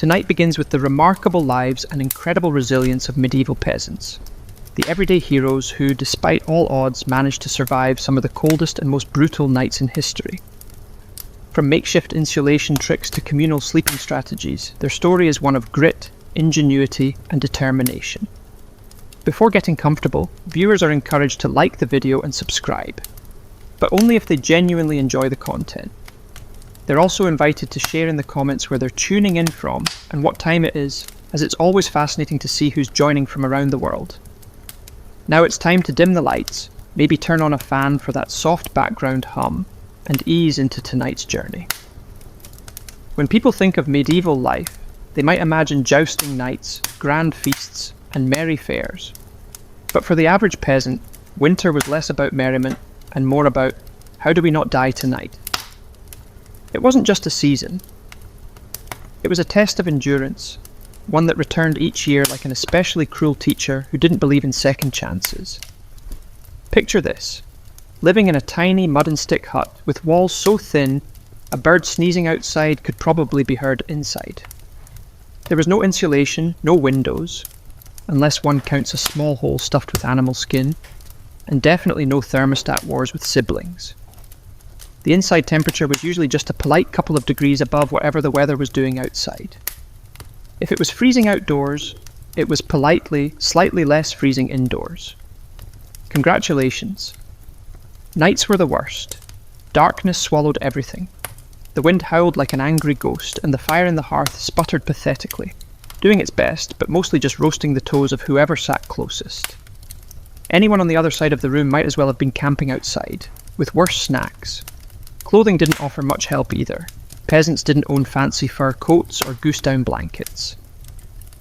Tonight begins with the remarkable lives and incredible resilience of medieval peasants. The everyday heroes who, despite all odds, managed to survive some of the coldest and most brutal nights in history. From makeshift insulation tricks to communal sleeping strategies, their story is one of grit, ingenuity, and determination. Before getting comfortable, viewers are encouraged to like the video and subscribe, but only if they genuinely enjoy the content. They're also invited to share in the comments where they're tuning in from and what time it is, as it's always fascinating to see who's joining from around the world. Now it's time to dim the lights, maybe turn on a fan for that soft background hum, and ease into tonight's journey. When people think of medieval life, they might imagine jousting knights, grand feasts, and merry fairs. But for the average peasant, winter was less about merriment and more about, how do we not die tonight? It wasn't just a season. It was a test of endurance, one that returned each year like an especially cruel teacher who didn't believe in second chances. Picture this, living in a tiny mud and stick hut with walls so thin, a bird sneezing outside could probably be heard inside. There was no insulation, no windows, unless one counts a small hole stuffed with animal skin, and definitely no thermostat wars with siblings. The inside temperature was usually just a polite couple of degrees above whatever the weather was doing outside. If it was freezing outdoors, it was politely, slightly less freezing indoors. Congratulations. Nights were the worst. Darkness swallowed everything. The wind howled like an angry ghost, and the fire in the hearth sputtered pathetically, doing its best, but mostly just roasting the toes of whoever sat closest. Anyone on the other side of the room might as well have been camping outside, with worse snacks. Clothing didn't offer much help either. Peasants didn't own fancy fur coats or goose-down blankets.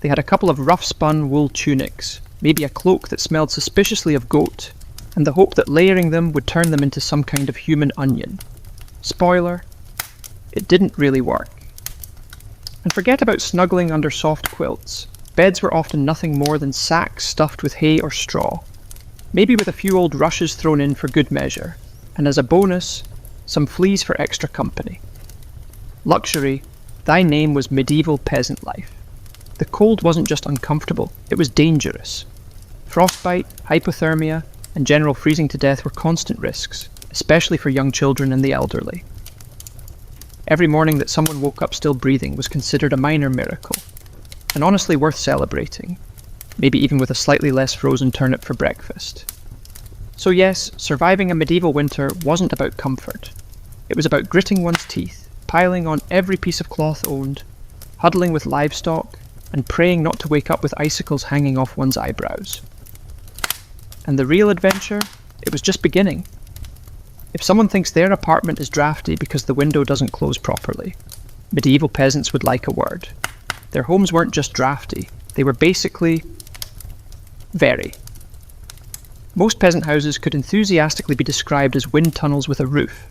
They had a couple of rough-spun wool tunics, maybe a cloak that smelled suspiciously of goat, and the hope that layering them would turn them into some kind of human onion. Spoiler, it didn't really work. And forget about snuggling under soft quilts. Beds were often nothing more than sacks stuffed with hay or straw, maybe with a few old rushes thrown in for good measure, and as a bonus, some fleas for extra company. Luxury, thy name was medieval peasant life. The cold wasn't just uncomfortable, it was dangerous. Frostbite, hypothermia, and general freezing to death were constant risks, especially for young children and the elderly. Every morning that someone woke up still breathing was considered a minor miracle, and honestly worth celebrating, maybe even with a slightly less frozen turnip for breakfast. So yes, surviving a medieval winter wasn't about comfort. It was about gritting one's teeth, piling on every piece of cloth owned, huddling with livestock, and praying not to wake up with icicles hanging off one's eyebrows. And the real adventure? It was just beginning. If someone thinks their apartment is drafty because the window doesn't close properly, medieval peasants would like a word. Their homes weren't just drafty, they were basically very. Most peasant houses could enthusiastically be described as wind tunnels with a roof.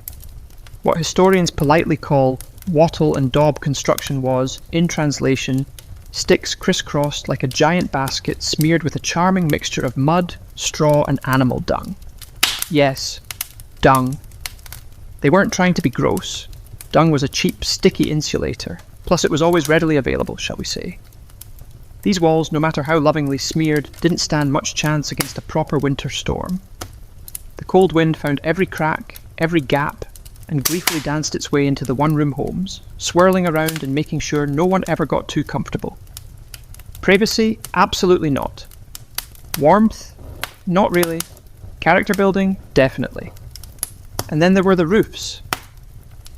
What historians politely call wattle and daub construction was, in translation, sticks crisscrossed like a giant basket smeared with a charming mixture of mud, straw, and animal dung. Yes, dung. They weren't trying to be gross. Dung was a cheap, sticky insulator, plus it was always readily available, shall we say. These walls, no matter how lovingly smeared, didn't stand much chance against a proper winter storm. The cold wind found every crack, every gap, and gleefully danced its way into the one-room homes, swirling around and making sure no one ever got too comfortable. Privacy? Absolutely not. Warmth? Not really. Character building? Definitely. And then there were the roofs.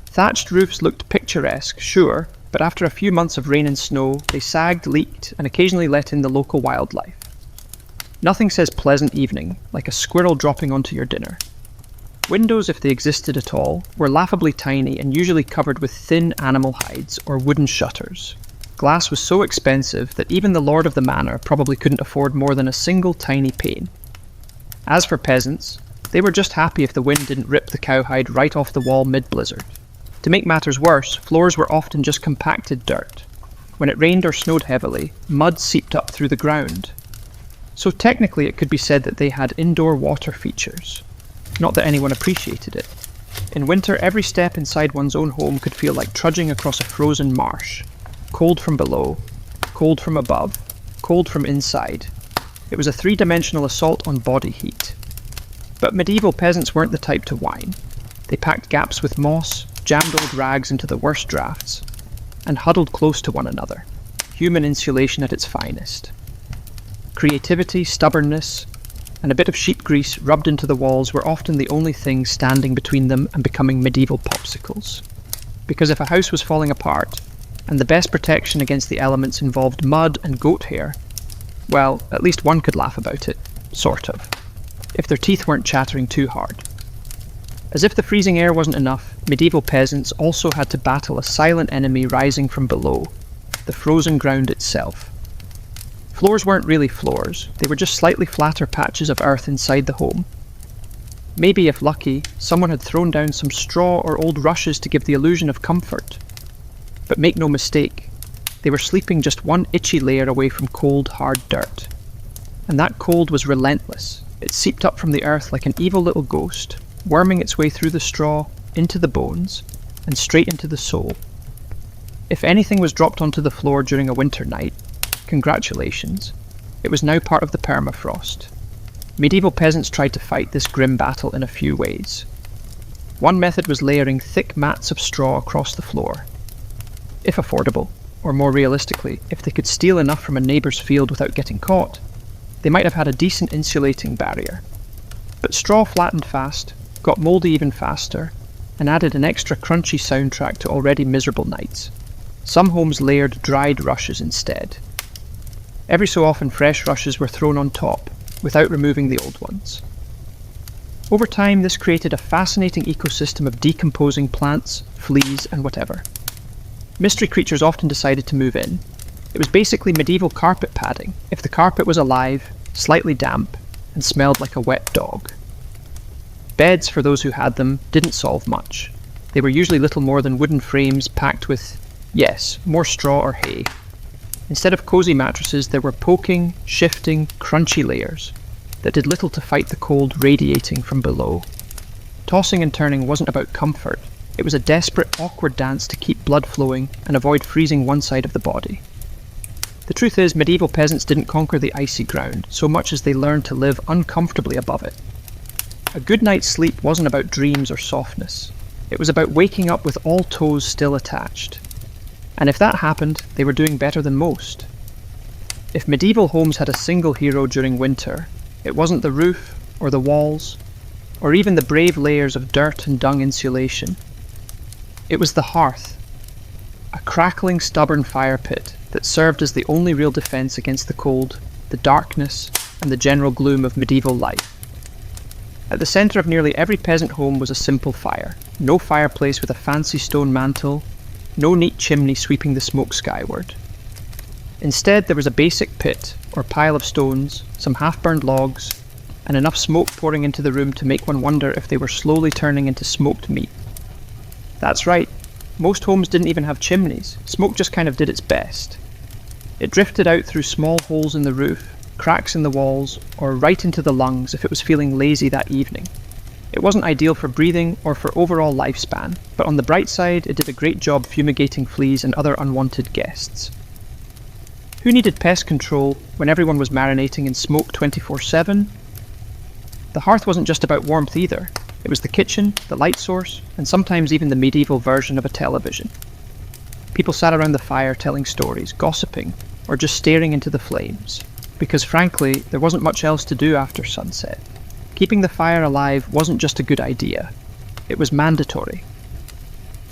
Thatched roofs looked picturesque, sure, but after a few months of rain and snow, they sagged, leaked, and occasionally let in the local wildlife. Nothing says pleasant evening like a squirrel dropping onto your dinner. Windows, if they existed at all, were laughably tiny and usually covered with thin animal hides or wooden shutters. Glass was so expensive that even the lord of the manor probably couldn't afford more than a single tiny pane. As for peasants, they were just happy if the wind didn't rip the cowhide right off the wall mid-blizzard. To make matters worse, floors were often just compacted dirt. When it rained or snowed heavily, mud seeped up through the ground. So technically it could be said that they had indoor water features. Not that anyone appreciated it. In winter, every step inside one's own home could feel like trudging across a frozen marsh. cold from below, cold from above, cold from inside. It was a three-dimensional assault on body heat. But medieval peasants weren't the type to whine. They packed gaps with moss, jammed old rags into the worst drafts, and huddled close to one another. Human insulation at its finest. Creativity, stubbornness, and a bit of sheep grease rubbed into the walls were often the only things standing between them and becoming medieval popsicles. Because if a house was falling apart, and the best protection against the elements involved mud and goat hair, well, at least one could laugh about it, sort of, if their teeth weren't chattering too hard. As if the freezing air wasn't enough, medieval peasants also had to battle a silent enemy rising from below, the frozen ground itself. Floors weren't really floors, they were just slightly flatter patches of earth inside the home. Maybe, if lucky, someone had thrown down some straw or old rushes to give the illusion of comfort. But make no mistake, they were sleeping just one itchy layer away from cold, hard dirt. And that cold was relentless. It seeped up from the earth like an evil little ghost, worming its way through the straw, into the bones, and straight into the soul. If anything was dropped onto the floor during a winter night, congratulations, it was now part of the permafrost. Medieval peasants tried to fight this grim battle in a few ways. One method was layering thick mats of straw across the floor. If affordable, or more realistically, if they could steal enough from a neighbour's field without getting caught, they might have had a decent insulating barrier. But straw flattened fast, got mouldy even faster, and added an extra crunchy soundtrack to already miserable nights. Some homes layered dried rushes instead. Every so often fresh rushes were thrown on top, without removing the old ones. Over time, this created a fascinating ecosystem of decomposing plants, fleas, and whatever. Mystery creatures often decided to move in. It was basically medieval carpet padding, if the carpet was alive, slightly damp, and smelled like a wet dog. Beds, for those who had them, didn't solve much. They were usually little more than wooden frames packed with, yes, more straw or hay. Instead of cosy mattresses, there were poking, shifting, crunchy layers that did little to fight the cold radiating from below. Tossing and turning wasn't about comfort. It was a desperate, awkward dance to keep blood flowing and avoid freezing one side of the body. The truth is, medieval peasants didn't conquer the icy ground so much as they learned to live uncomfortably above it. A good night's sleep wasn't about dreams or softness. It was about waking up with all toes still attached. And if that happened, they were doing better than most. If medieval homes had a single hero during winter, it wasn't the roof, or the walls, or even the brave layers of dirt and dung insulation. It was the hearth, a crackling, stubborn fire pit that served as the only real defence against the cold, the darkness, and the general gloom of medieval life. At the centre of nearly every peasant home was a simple fire, no fireplace with a fancy stone mantel, no neat chimney sweeping the smoke skyward. Instead, there was a basic pit, or pile of stones, some half-burned logs, and enough smoke pouring into the room to make one wonder if they were slowly turning into smoked meat. That's right, most homes didn't even have chimneys. Smoke just kind of did its best. It drifted out through small holes in the roof, cracks in the walls, or right into the lungs if it was feeling lazy that evening. It wasn't ideal for breathing or for overall lifespan, but on the bright side, it did a great job fumigating fleas and other unwanted guests. Who needed pest control when everyone was marinating in smoke 24/7? The hearth wasn't just about warmth either. It was the kitchen, the light source, and sometimes even the medieval version of a television. People sat around the fire telling stories, gossiping, or just staring into the flames, because frankly, there wasn't much else to do after sunset. Keeping the fire alive wasn't just a good idea, it was mandatory.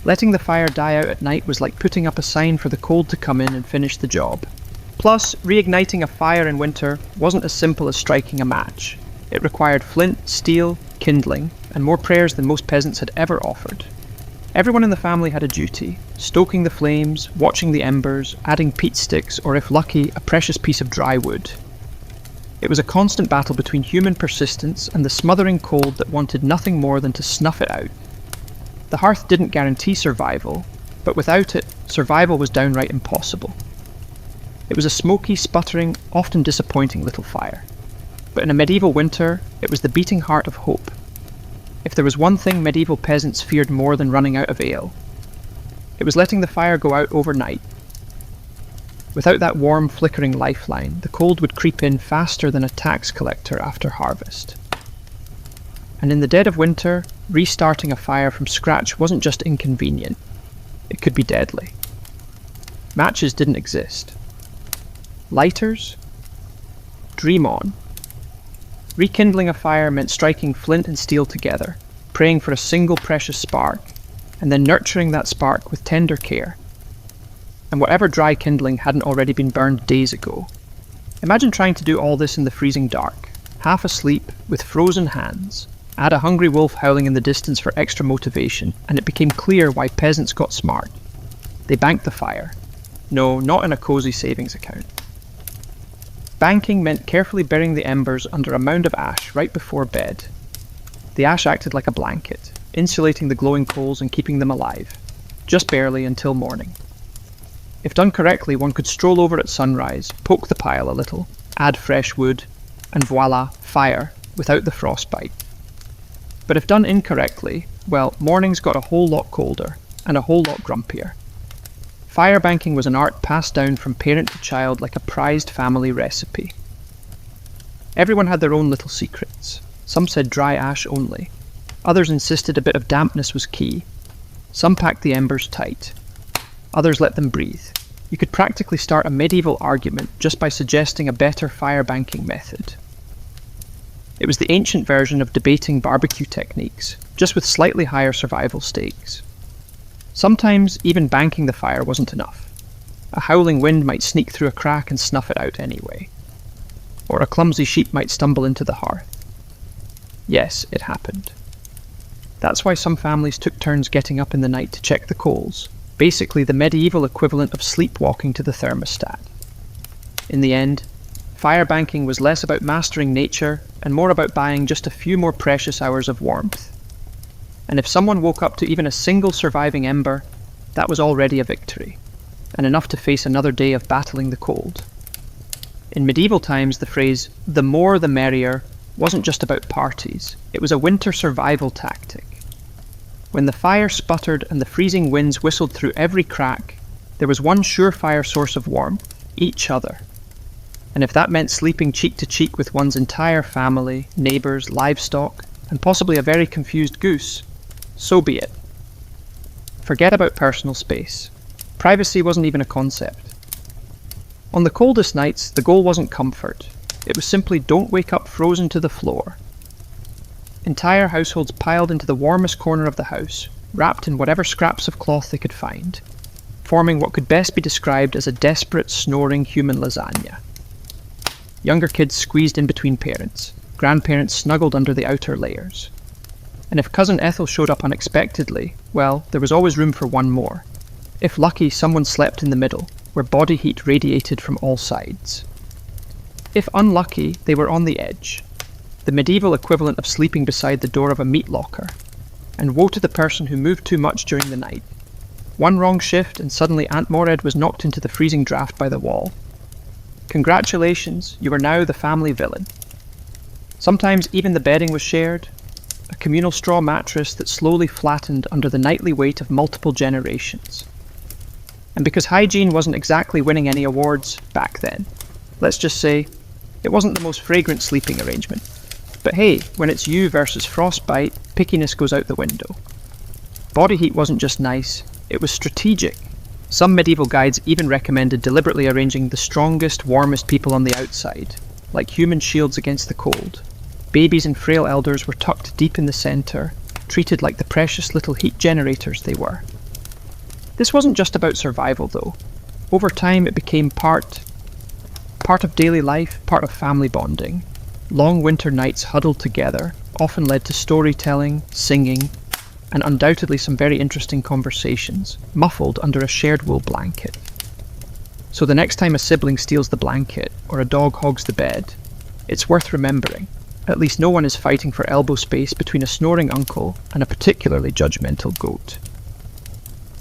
Letting the fire die out at night was like putting up a sign for the cold to come in and finish the job. Plus, reigniting a fire in winter wasn't as simple as striking a match. It required flint, steel, kindling, and more prayers than most peasants had ever offered. Everyone in the family had a duty, stoking the flames, watching the embers, adding peat sticks, or if lucky, a precious piece of dry wood. It was a constant battle between human persistence and the smothering cold that wanted nothing more than to snuff it out. The hearth didn't guarantee survival, but without it, survival was downright impossible. It was a smoky, sputtering, often disappointing little fire. But in a medieval winter, it was the beating heart of hope. If there was one thing medieval peasants feared more than running out of ale, it was letting the fire go out overnight. Without that warm, flickering lifeline, the cold would creep in faster than a tax collector after harvest. And in the dead of winter, restarting a fire from scratch wasn't just inconvenient, it could be deadly. Matches didn't exist. Lighters? Dream on. Rekindling a fire meant striking flint and steel together, praying for a single precious spark, and then nurturing that spark with tender care. And whatever dry kindling hadn't already been burned days ago. Imagine trying to do all this in the freezing dark, half asleep, with frozen hands. Add a hungry wolf howling in the distance for extra motivation, and it became clear why peasants got smart. They banked the fire. No, not in a cosy savings account. Banking meant carefully burying the embers under a mound of ash right before bed. The ash acted like a blanket, insulating the glowing coals and keeping them alive, just barely until morning. If done correctly, one could stroll over at sunrise, poke the pile a little, add fresh wood, and voila, fire, without the frostbite. But if done incorrectly, well, mornings got a whole lot colder, and a whole lot grumpier. Fire banking was an art passed down from parent to child like a prized family recipe. Everyone had their own little secrets. Some said dry ash only. Others insisted a bit of dampness was key. Some packed the embers tight. Others let them breathe. You could practically start a medieval argument just by suggesting a better fire banking method. It was the ancient version of debating barbecue techniques, just with slightly higher survival stakes. Sometimes even banking the fire wasn't enough. A howling wind might sneak through a crack and snuff it out anyway. Or a clumsy sheep might stumble into the hearth. Yes, it happened. That's why some families took turns getting up in the night to check the coals, basically the medieval equivalent of sleepwalking to the thermostat. In the end, fire banking was less about mastering nature and more about buying just a few more precious hours of warmth. And if someone woke up to even a single surviving ember, that was already a victory, and enough to face another day of battling the cold. In medieval times, the phrase, "the more the merrier," wasn't just about parties, it was a winter survival tactic. When the fire sputtered and the freezing winds whistled through every crack, there was one surefire source of warmth, each other. And if that meant sleeping cheek to cheek with one's entire family, neighbours, livestock, and possibly a very confused goose, so be it. Forget about personal space. Privacy wasn't even a concept. On the coldest nights, the goal wasn't comfort. It was simply don't wake up frozen to the floor. Entire households piled into the warmest corner of the house, wrapped in whatever scraps of cloth they could find, forming what could best be described as a desperate, snoring human lasagna. Younger kids squeezed in between parents, grandparents snuggled under the outer layers. And if Cousin Ethel showed up unexpectedly, well, there was always room for one more. If lucky, someone slept in the middle, where body heat radiated from all sides. If unlucky, they were on the edge, the medieval equivalent of sleeping beside the door of a meat locker. And woe to the person who moved too much during the night. One wrong shift and suddenly Aunt Mored was knocked into the freezing draft by the wall. Congratulations, you are now the family villain. Sometimes even the bedding was shared, a communal straw mattress that slowly flattened under the nightly weight of multiple generations. And because hygiene wasn't exactly winning any awards back then, let's just say, it wasn't the most fragrant sleeping arrangement. But hey, when it's you versus frostbite, pickiness goes out the window. Body heat wasn't just nice, it was strategic. Some medieval guides even recommended deliberately arranging the strongest, warmest people on the outside, like human shields against the cold. Babies and frail elders were tucked deep in the centre, treated like the precious little heat generators they were. This wasn't just about survival though. Over time it became part of daily life, part of family bonding. Long winter nights huddled together often led to storytelling, singing, and undoubtedly some very interesting conversations, muffled under a shared wool blanket. So the next time a sibling steals the blanket, or a dog hogs the bed, it's worth remembering. At least no one is fighting for elbow space between a snoring uncle and a particularly judgmental goat.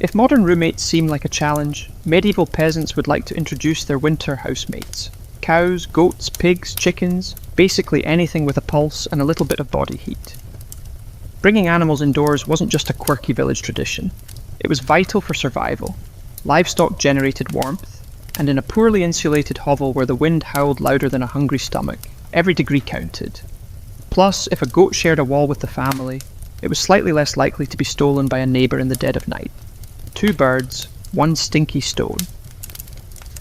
If modern roommates seem like a challenge, medieval peasants would like to introduce their winter housemates. Cows, goats, pigs, chickens, basically anything with a pulse and a little bit of body heat. Bringing animals indoors wasn't just a quirky village tradition. It was vital for survival. Livestock generated warmth, and in a poorly insulated hovel where the wind howled louder than a hungry stomach, every degree counted. Plus, if a goat shared a wall with the family, it was slightly less likely to be stolen by a neighbour in the dead of night. 2 birds, 1 stinky stone.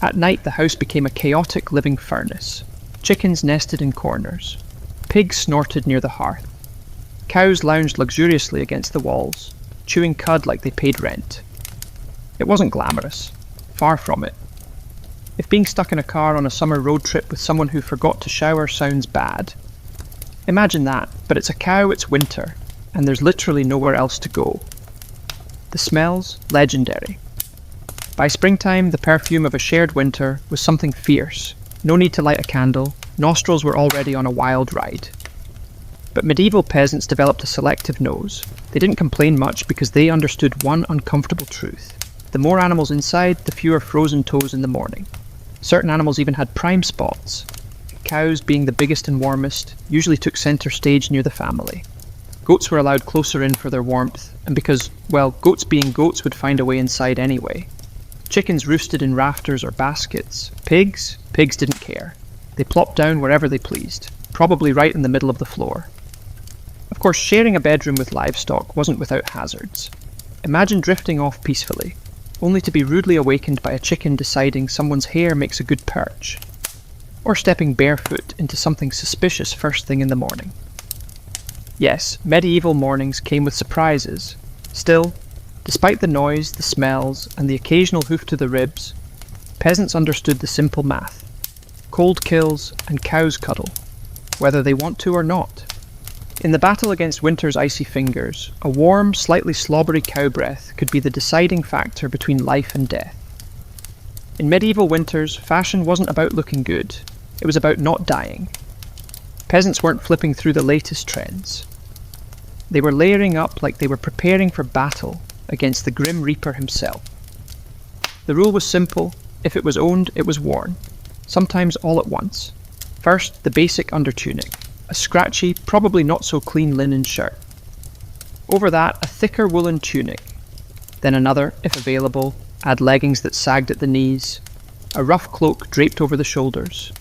At night, the house became a chaotic living furnace. Chickens nested in corners. Pigs snorted near the hearth. Cows lounged luxuriously against the walls, chewing cud like they paid rent. It wasn't glamorous. Far from it. If being stuck in a car on a summer road trip with someone who forgot to shower sounds bad, imagine that, but it's a cow, it's winter, and there's literally nowhere else to go. The smells, legendary. By springtime, the perfume of a shared winter was something fierce. No need to light a candle, nostrils were already on a wild ride. But medieval peasants developed a selective nose. They didn't complain much because they understood one uncomfortable truth. The more animals inside, the fewer frozen toes in the morning. Certain animals even had prime spots. Cows, being the biggest and warmest, usually took centre stage near the family. Goats were allowed closer in for their warmth, and because, well, goats being goats would find a way inside anyway. Chickens roosted in rafters or baskets. Pigs didn't care. They plopped down wherever they pleased, probably right in the middle of the floor. Of course, sharing a bedroom with livestock wasn't without hazards. Imagine drifting off peacefully, only to be rudely awakened by a chicken deciding someone's hair makes a good perch, or stepping barefoot into something suspicious first thing in the morning. Yes, medieval mornings came with surprises. Still, despite the noise, the smells, and the occasional hoof to the ribs, peasants understood the simple math. Cold kills and cows cuddle, whether they want to or not. In the battle against winter's icy fingers, a warm, slightly slobbery cow breath could be the deciding factor between life and death. In medieval winters, fashion wasn't about looking good, it was about not dying. Peasants weren't flipping through the latest trends. They were layering up like they were preparing for battle against the Grim Reaper himself. The rule was simple: if it was owned, it was worn, sometimes all at once. First, the basic undertunic, a scratchy, probably not so clean linen shirt. Over that, a thicker woolen tunic. Then another, if available, add leggings that sagged at the knees, a rough cloak draped over the shoulders,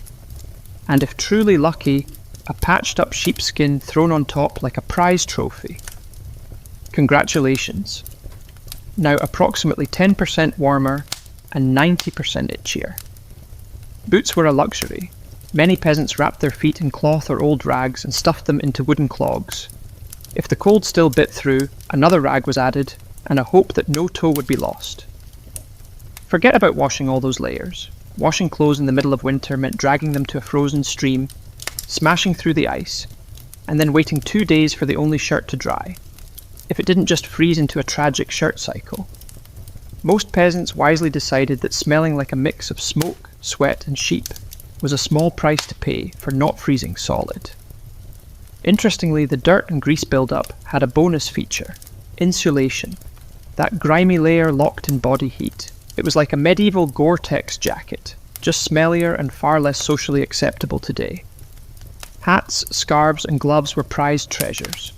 and if truly lucky, a patched up sheepskin thrown on top like a prize trophy. Congratulations. Now approximately 10% warmer and 90% itchier. Boots were a luxury. Many peasants wrapped their feet in cloth or old rags and stuffed them into wooden clogs. If the cold still bit through, another rag was added, and a hope that no toe would be lost. Forget about washing all those layers. Washing clothes in the middle of winter meant dragging them to a frozen stream, smashing through the ice, and then waiting 2 days for the only shirt to dry, if it didn't just freeze into a tragic shirt cycle. Most peasants wisely decided that smelling like a mix of smoke, sweat, and sheep was a small price to pay for not freezing solid. Interestingly, the dirt and grease build-up had a bonus feature: insulation. That grimy layer locked in body heat. It was like a medieval Gore-Tex jacket, just smellier and far less socially acceptable today. Hats, scarves, and gloves were prized treasures.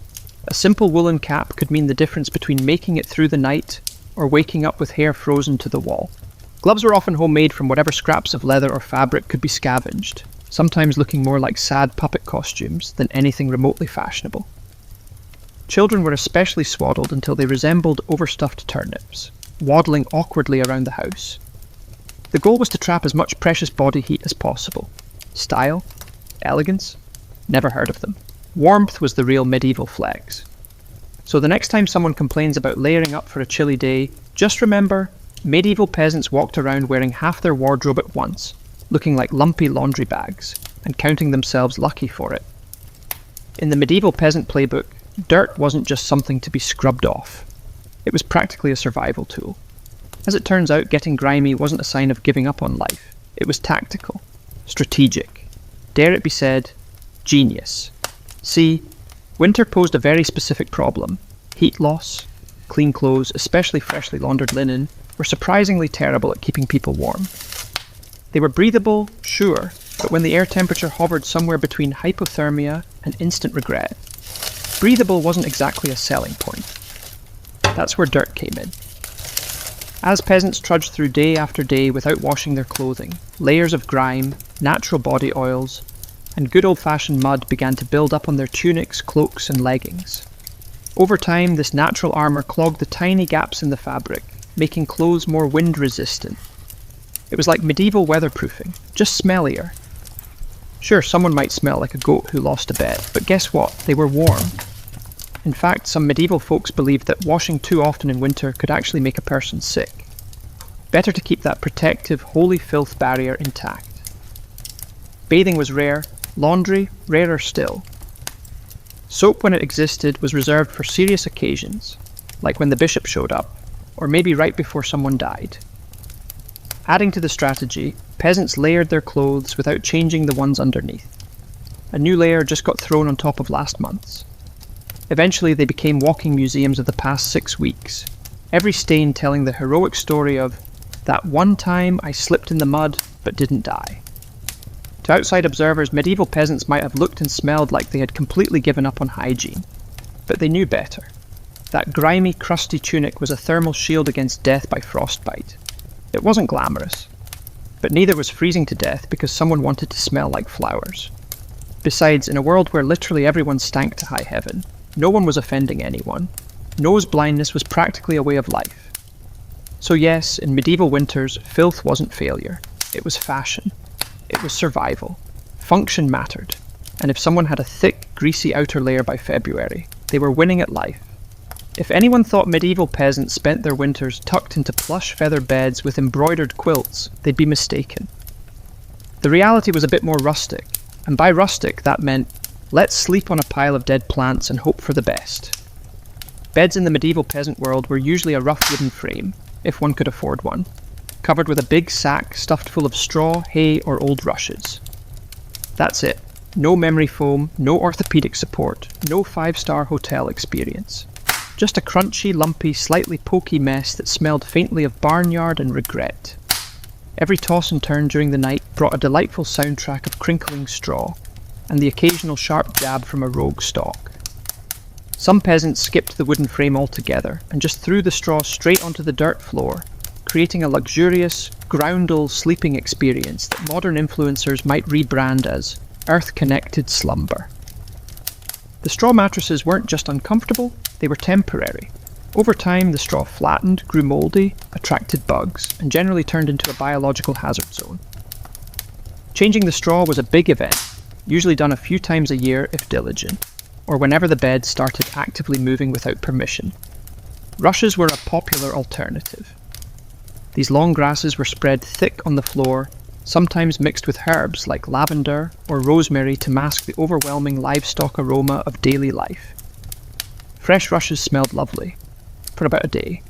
A simple woolen cap could mean the difference between making it through the night or waking up with hair frozen to the wall. Gloves were often homemade from whatever scraps of leather or fabric could be scavenged, sometimes looking more like sad puppet costumes than anything remotely fashionable. Children were especially swaddled until they resembled overstuffed turnips, waddling awkwardly around the house. The goal was to trap as much precious body heat as possible. Style? Elegance? Never heard of them. Warmth was the real medieval flex. So the next time someone complains about layering up for a chilly day, just remember, medieval peasants walked around wearing half their wardrobe at once, looking like lumpy laundry bags, and counting themselves lucky for it. In the medieval peasant playbook, dirt wasn't just something to be scrubbed off. It was practically a survival tool. As it turns out, getting grimy wasn't a sign of giving up on life. It was tactical, strategic, dare it be said, genius. See, winter posed a very specific problem. Heat loss, clean clothes, especially freshly laundered linen, were surprisingly terrible at keeping people warm. They were breathable, sure, but when the air temperature hovered somewhere between hypothermia and instant regret, breathable wasn't exactly a selling point. That's where dirt came in. As peasants trudged through day after day without washing their clothing, layers of grime, natural body oils, and good old-fashioned mud began to build up on their tunics, cloaks, and leggings. Over time, this natural armour clogged the tiny gaps in the fabric, making clothes more wind-resistant. It was like medieval weatherproofing, just smellier. Sure, someone might smell like a goat who lost a bet, but guess what? They were warm. In fact, some medieval folks believed that washing too often in winter could actually make a person sick. Better to keep that protective, holy filth barrier intact. Bathing was rare, laundry rarer still. Soap, when it existed, was reserved for serious occasions, like when the bishop showed up, or maybe right before someone died. Adding to the strategy, peasants layered their clothes without changing the ones underneath. A new layer just got thrown on top of last month's. Eventually they became walking museums of the past 6 weeks, every stain telling the heroic story of that one time I slipped in the mud but didn't die. To outside observers, medieval peasants might have looked and smelled like they had completely given up on hygiene, but they knew better. That grimy, crusty tunic was a thermal shield against death by frostbite. It wasn't glamorous, but neither was freezing to death because someone wanted to smell like flowers. Besides, in a world where literally everyone stank to high heaven, no one was offending anyone. Nose blindness was practically a way of life. So yes, in medieval winters, filth wasn't failure. It was fashion. It was survival. Function mattered. And if someone had a thick, greasy outer layer by February, they were winning at life. If anyone thought medieval peasants spent their winters tucked into plush feather beds with embroidered quilts, they'd be mistaken. The reality was a bit more rustic, and by rustic that meant let's sleep on a pile of dead plants and hope for the best. Beds in the medieval peasant world were usually a rough wooden frame, if one could afford one, covered with a big sack stuffed full of straw, hay, or old rushes. That's it. No memory foam, no orthopedic support, no 5-star hotel experience. Just a crunchy, lumpy, slightly pokey mess that smelled faintly of barnyard and regret. Every toss and turn during the night brought a delightful soundtrack of crinkling straw, and the occasional sharp jab from a rogue stalk. Some peasants skipped the wooden frame altogether and just threw the straw straight onto the dirt floor, creating a luxurious, groundal sleeping experience that modern influencers might rebrand as earth-connected slumber. The straw mattresses weren't just uncomfortable, they were temporary. Over time, the straw flattened, grew mouldy, attracted bugs, and generally turned into a biological hazard zone. Changing the straw was a big event, usually done a few times a year if diligent, or whenever the bed started actively moving without permission. Rushes were a popular alternative. These long grasses were spread thick on the floor, sometimes mixed with herbs like lavender or rosemary to mask the overwhelming livestock aroma of daily life. Fresh rushes smelled lovely, for about a day.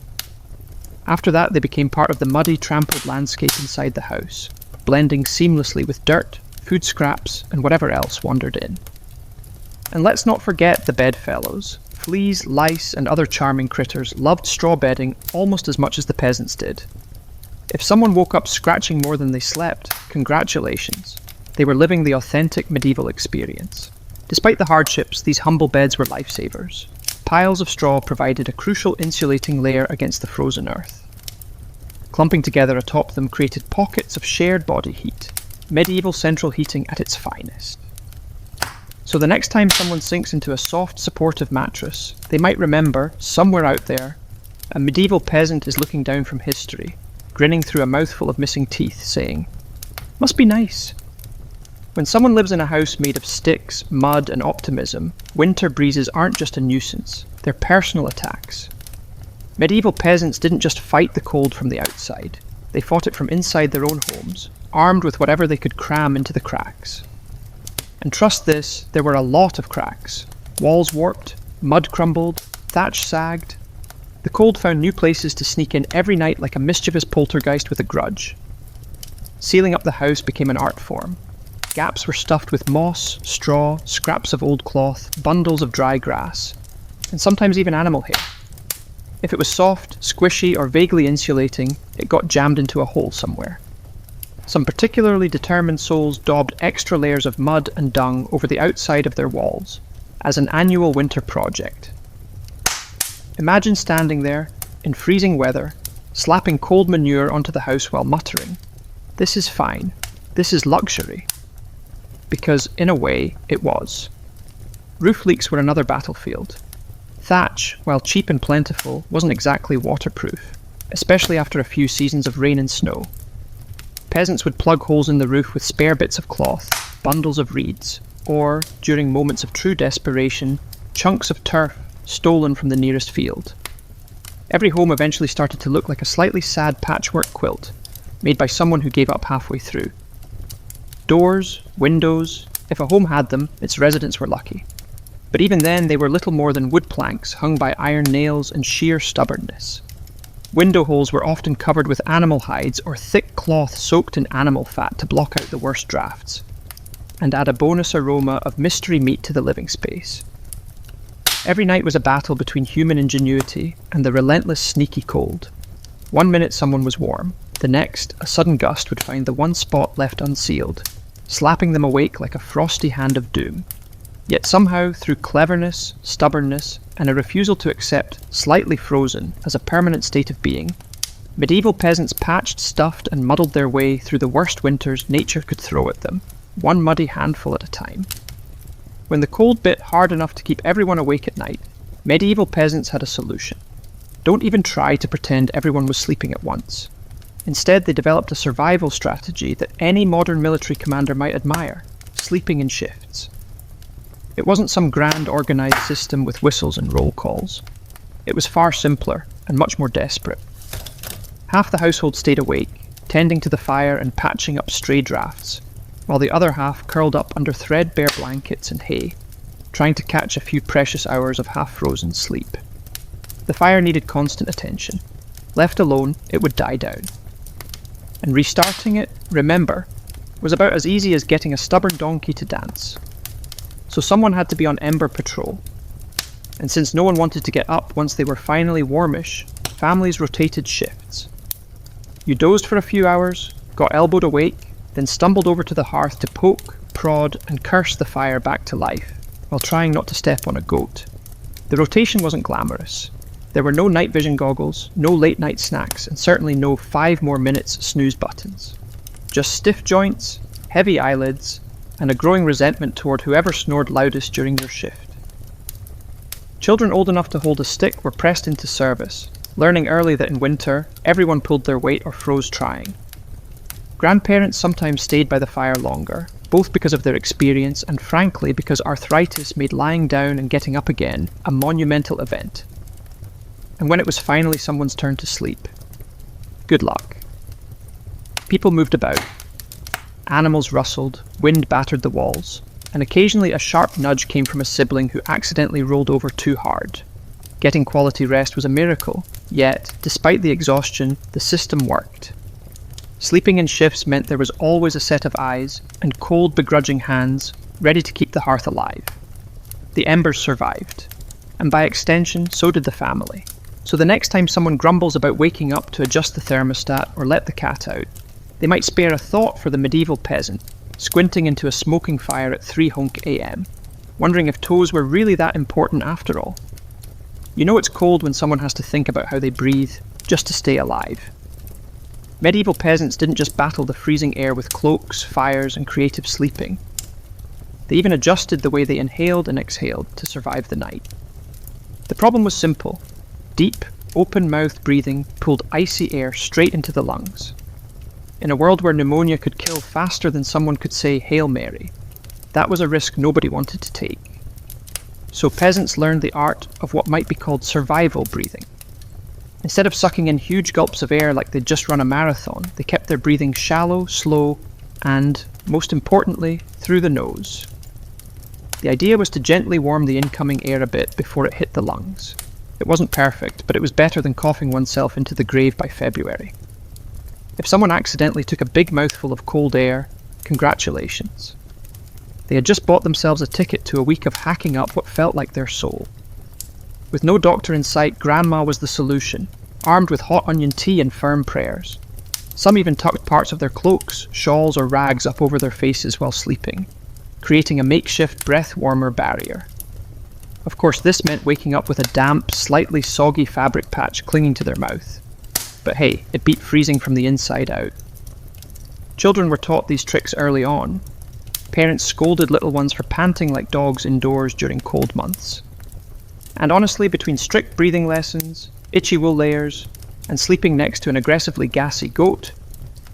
After that, they became part of the muddy, trampled landscape inside the house, blending seamlessly with dirt, food scraps, and whatever else wandered in. And let's not forget the bedfellows. Fleas, lice, and other charming critters loved straw bedding almost as much as the peasants did. If someone woke up scratching more than they slept, congratulations. They were living the authentic medieval experience. Despite the hardships, these humble beds were lifesavers. Piles of straw provided a crucial insulating layer against the frozen earth. Clumping together atop them created pockets of shared body heat, medieval central heating at its finest. So the next time someone sinks into a soft, supportive mattress, they might remember, somewhere out there, a medieval peasant is looking down from history, grinning through a mouthful of missing teeth, saying, "Must be nice." When someone lives in a house made of sticks, mud, and optimism, winter breezes aren't just a nuisance, they're personal attacks. Medieval peasants didn't just fight the cold from the outside, they fought it from inside their own homes, armed with whatever they could cram into the cracks. And trust this, there were a lot of cracks. Walls warped, mud crumbled, thatch sagged. The cold found new places to sneak in every night like a mischievous poltergeist with a grudge. Sealing up the house became an art form. Gaps were stuffed with moss, straw, scraps of old cloth, bundles of dry grass, and sometimes even animal hair. If it was soft, squishy, or vaguely insulating, it got jammed into a hole somewhere. Some particularly determined souls daubed extra layers of mud and dung over the outside of their walls, as an annual winter project. Imagine standing there, in freezing weather, slapping cold manure onto the house while muttering, "This is fine. This is luxury." Because, in a way, it was. Roof leaks were another battlefield. Thatch, while cheap and plentiful, wasn't exactly waterproof, especially after a few seasons of rain and snow. Peasants would plug holes in the roof with spare bits of cloth, bundles of reeds, or, during moments of true desperation, chunks of turf stolen from the nearest field. Every home eventually started to look like a slightly sad patchwork quilt, made by someone who gave up halfway through. Doors, windows, if a home had them, its residents were lucky. But even then, they were little more than wood planks hung by iron nails and sheer stubbornness. Window holes were often covered with animal hides or thick cloth soaked in animal fat to block out the worst drafts, and add a bonus aroma of mystery meat to the living space. Every night was a battle between human ingenuity and the relentless sneaky cold. One minute someone was warm, the next a sudden gust would find the one spot left unsealed, slapping them awake like a frosty hand of doom. Yet somehow, through cleverness, stubbornness, and a refusal to accept slightly frozen as a permanent state of being, medieval peasants patched, stuffed, and muddled their way through the worst winters nature could throw at them, one muddy handful at a time. When the cold bit hard enough to keep everyone awake at night, medieval peasants had a solution. Don't even try to pretend everyone was sleeping at once. Instead, they developed a survival strategy that any modern military commander might admire: sleeping in shifts. It wasn't some grand organised system with whistles and roll calls. It was far simpler and much more desperate. Half the household stayed awake, tending to the fire and patching up stray drafts, while the other half curled up under threadbare blankets and hay, trying to catch a few precious hours of half-frozen sleep. The fire needed constant attention. Left alone, it would die down. And restarting it, remember, was about as easy as getting a stubborn donkey to dance. So someone had to be on ember patrol. And since no one wanted to get up once they were finally warmish, families rotated shifts. You dozed for a few hours, got elbowed awake, then stumbled over to the hearth to poke, prod, and curse the fire back to life, while trying not to step on a goat. The rotation wasn't glamorous. There were no night vision goggles, no late night snacks, and certainly no 5 more minutes snooze buttons. Just stiff joints, heavy eyelids, and a growing resentment toward whoever snored loudest during your shift. Children old enough to hold a stick were pressed into service, learning early that in winter, everyone pulled their weight or froze trying. Grandparents sometimes stayed by the fire longer, both because of their experience and frankly because arthritis made lying down and getting up again a monumental event. And when it was finally someone's turn to sleep, good luck. People moved about. Animals rustled, wind battered the walls, and occasionally a sharp nudge came from a sibling who accidentally rolled over too hard. Getting quality rest was a miracle, yet, despite the exhaustion, the system worked. Sleeping in shifts meant there was always a set of eyes and cold, begrudging hands ready to keep the hearth alive. The embers survived, and by extension, so did the family. So the next time someone grumbles about waking up to adjust the thermostat or let the cat out, they might spare a thought for the medieval peasant, squinting into a smoking fire at 3 hunk AM, wondering if toes were really that important after all. You know it's cold when someone has to think about how they breathe, just to stay alive. Medieval peasants didn't just battle the freezing air with cloaks, fires, and creative sleeping. They even adjusted the way they inhaled and exhaled to survive the night. The problem was simple. Deep, open-mouthed breathing pulled icy air straight into the lungs. In a world where pneumonia could kill faster than someone could say Hail Mary, that was a risk nobody wanted to take. So peasants learned the art of what might be called survival breathing. Instead of sucking in huge gulps of air like they'd just run a marathon, they kept their breathing shallow, slow, and, most importantly, through the nose. The idea was to gently warm the incoming air a bit before it hit the lungs. It wasn't perfect, but it was better than coughing oneself into the grave by February. If someone accidentally took a big mouthful of cold air, congratulations. They had just bought themselves a ticket to a week of hacking up what felt like their soul. With no doctor in sight, Grandma was the solution, armed with hot onion tea and firm prayers. Some even tucked parts of their cloaks, shawls, or rags up over their faces while sleeping, creating a makeshift breath-warmer barrier. Of course, this meant waking up with a damp, slightly soggy fabric patch clinging to their mouth. but hey, it beat freezing from the inside out. Children were taught these tricks early on. Parents scolded little ones for panting like dogs indoors during cold months. And honestly, between strict breathing lessons, itchy wool layers, and sleeping next to an aggressively gassy goat,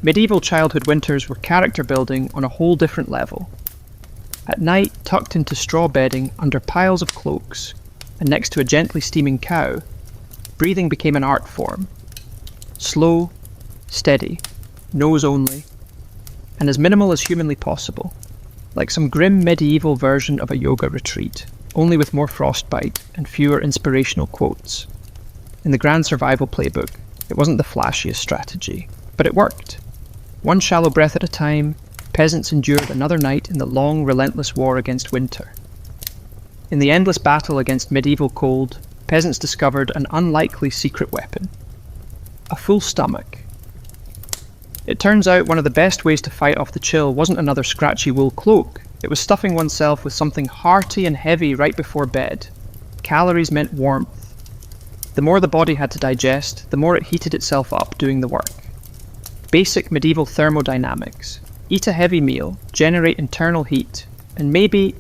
medieval childhood winters were character building on a whole different level. At night, tucked into straw bedding under piles of cloaks, and next to a gently steaming cow, breathing became an art form. Slow, steady, nose only, and as minimal as humanly possible, like some grim medieval version of a yoga retreat, only with more frostbite and fewer inspirational quotes. In the Grand Survival Playbook, it wasn't the flashiest strategy, but it worked. One shallow breath at a time, peasants endured another night in the long, relentless war against winter. In the endless battle against medieval cold, peasants discovered an unlikely secret weapon: a full stomach. It turns out one of the best ways to fight off the chill wasn't another scratchy wool cloak, it was stuffing oneself with something hearty and heavy right before bed. Calories meant warmth. The more the body had to digest, the more it heated itself up doing the work. Basic medieval thermodynamics. Eat a heavy meal, generate internal heat, and maybe,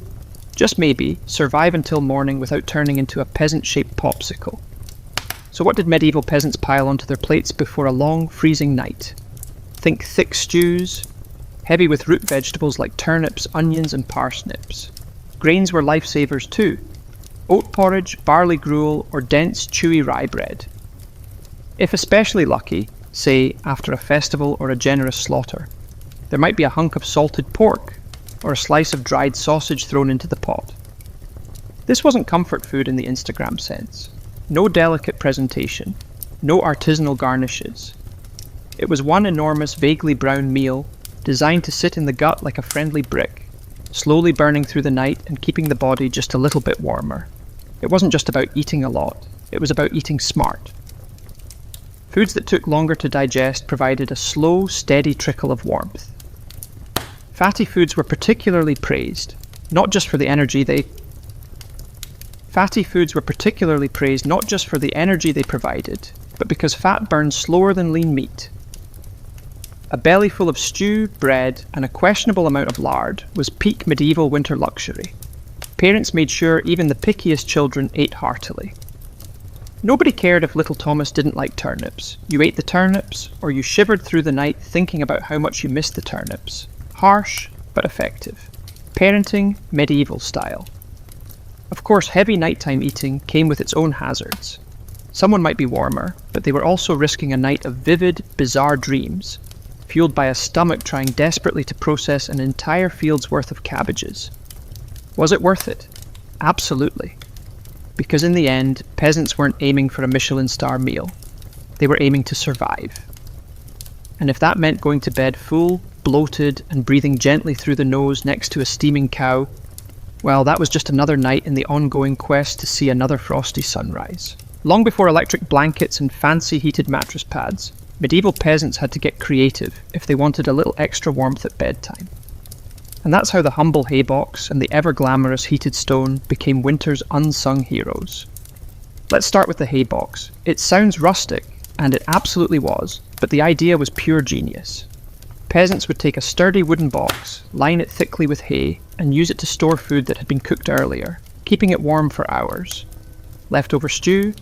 just maybe, survive until morning without turning into a peasant-shaped popsicle. So what did medieval peasants pile onto their plates before a long, freezing night? Think thick stews, heavy with root vegetables like turnips, onions, and parsnips. Grains were lifesavers too. Oat porridge, barley gruel, or dense, chewy rye bread. If especially lucky, say after a festival or a generous slaughter, there might be a hunk of salted pork, or a slice of dried sausage thrown into the pot. This wasn't comfort food in the Instagram sense. No delicate presentation, no artisanal garnishes. It was one enormous, vaguely brown meal, designed to sit in the gut like a friendly brick, slowly burning through the night and keeping the body just a little bit warmer. It wasn't just about eating a lot, it was about eating smart. Foods that took longer to digest provided a slow, steady trickle of warmth. Fatty foods were particularly praised, not just for the energy they provided, but because fat burns slower than lean meat. A belly full of stew, bread, and a questionable amount of lard was peak medieval winter luxury. Parents made sure even the pickiest children ate heartily. Nobody cared if little Thomas didn't like turnips. You ate the turnips, or you shivered through the night thinking about how much you missed the turnips. Harsh, but effective. Parenting, medieval style. Of course, heavy nighttime eating came with its own hazards. Someone might be warmer, but they were also risking a night of vivid, bizarre dreams, fueled by a stomach trying desperately to process an entire field's worth of cabbages. Was it worth it? Absolutely. Because in the end, peasants weren't aiming for a Michelin star meal. They were aiming to survive. And if that meant going to bed full, bloated, and breathing gently through the nose next to a steaming cow, well, that was just another night in the ongoing quest to see another frosty sunrise. Long before electric blankets and fancy heated mattress pads, medieval peasants had to get creative if they wanted a little extra warmth at bedtime. And that's how the humble haybox and the ever-glamorous heated stone became winter's unsung heroes. Let's start with the haybox. It sounds rustic, and it absolutely was, but the idea was pure genius. Peasants would take a sturdy wooden box, line it thickly with hay, and use it to store food that had been cooked earlier, keeping it warm for hours. Leftover stew,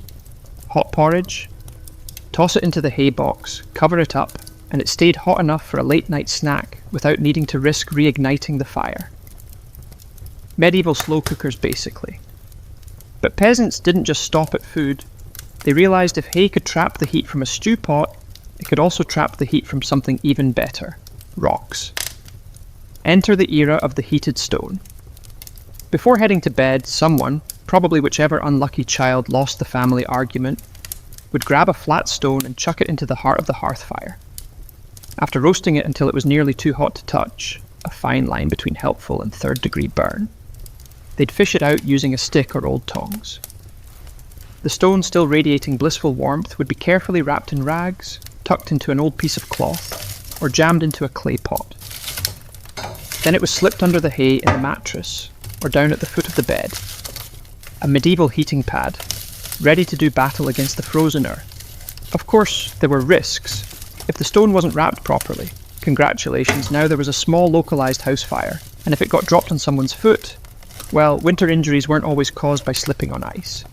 hot porridge. Toss it into the hay box, cover it up, and it stayed hot enough for a late-night snack without needing to risk reigniting the fire. Medieval slow cookers, basically. But peasants didn't just stop at food. They realised if hay could trap the heat from a stew pot, it could also trap the heat from something even better: rocks. Enter the era of the heated stone. Before heading to bed, someone, probably whichever unlucky child lost the family argument, would grab a flat stone and chuck it into the heart of the hearth fire. After roasting it until it was nearly too hot to touch, a fine line between helpful and third-degree burn, they'd fish it out using a stick or old tongs. The stone, still radiating blissful warmth, would be carefully wrapped in rags, tucked into an old piece of cloth, or jammed into a clay pot. Then it was slipped under the hay in the mattress, or down at the foot of the bed, a medieval heating pad, ready to do battle against the frozen earth. Of course, there were risks. If the stone wasn't wrapped properly, congratulations, now there was a small localised house fire, and if it got dropped on someone's foot, well, winter injuries weren't always caused by slipping on ice.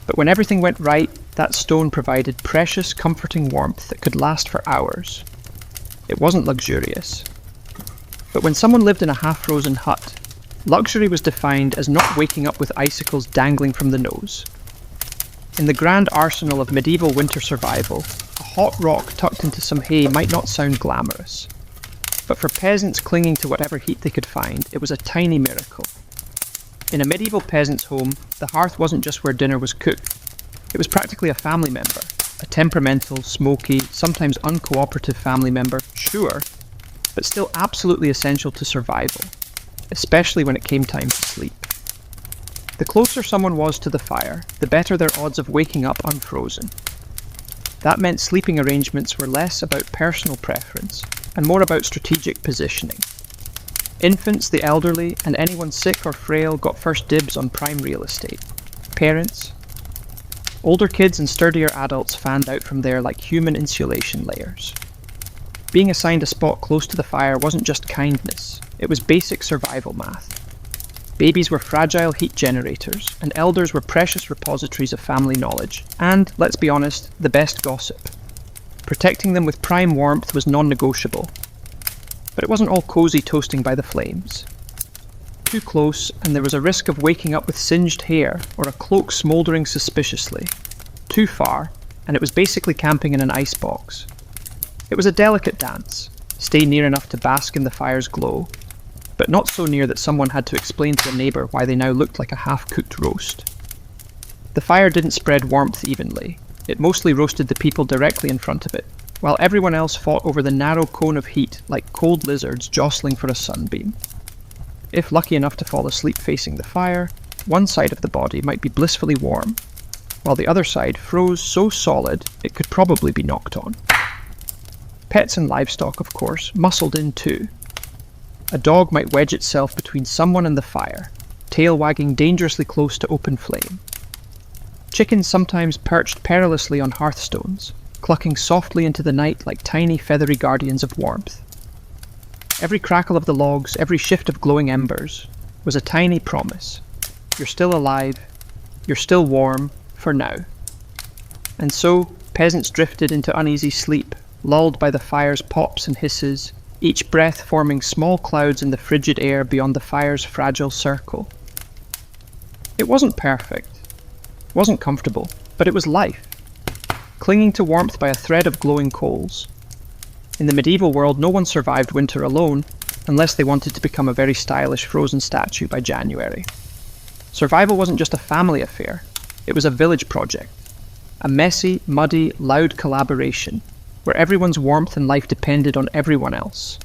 But when everything went right, that stone provided precious, comforting warmth that could last for hours. It wasn't luxurious. But when someone lived in a half-frozen hut, luxury was defined as not waking up with icicles dangling from the nose. In the grand arsenal of medieval winter survival, a hot rock tucked into some hay might not sound glamorous. But for peasants clinging to whatever heat they could find, it was a tiny miracle. In a medieval peasant's home, the hearth wasn't just where dinner was cooked. It was practically a family member. A temperamental, smoky, sometimes uncooperative family member, sure, but still absolutely essential to survival, especially when it came time to sleep. The closer someone was to the fire, the better their odds of waking up unfrozen. That meant sleeping arrangements were less about personal preference and more about strategic positioning. Infants, the elderly, and anyone sick or frail got first dibs on prime real estate. Parents, older kids and sturdier adults fanned out from there like human insulation layers. Being assigned a spot close to the fire wasn't just kindness, it was basic survival math. Babies were fragile heat generators, and elders were precious repositories of family knowledge, and, let's be honest, the best gossip. Protecting them with prime warmth was non-negotiable. But it wasn't all cosy toasting by the flames. Too close, and there was a risk of waking up with singed hair or a cloak smouldering suspiciously. Too far, and it was basically camping in an icebox. It was a delicate dance. Stay near enough to bask in the fire's glow, but not so near that someone had to explain to a neighbour why they now looked like a half-cooked roast. The fire didn't spread warmth evenly. It mostly roasted the people directly in front of it, while everyone else fought over the narrow cone of heat like cold lizards jostling for a sunbeam. If lucky enough to fall asleep facing the fire, one side of the body might be blissfully warm, while the other side froze so solid it could probably be knocked on. Pets and livestock, of course, muscled in too. A dog might wedge itself between someone and the fire, tail wagging dangerously close to open flame. Chickens sometimes perched perilously on hearthstones, clucking softly into the night like tiny feathery guardians of warmth. Every crackle of the logs, every shift of glowing embers, was a tiny promise. You're still alive, you're still warm, for now. And so, peasants drifted into uneasy sleep, lulled by the fire's pops and hisses, each breath forming small clouds in the frigid air beyond the fire's fragile circle. It wasn't perfect, wasn't comfortable, but it was life, clinging to warmth by a thread of glowing coals. In the medieval world, no one survived winter alone, unless they wanted to become a very stylish frozen statue by January. Survival wasn't just a family affair, it was a village project. A messy, muddy, loud collaboration, where everyone's warmth and life depended on everyone else.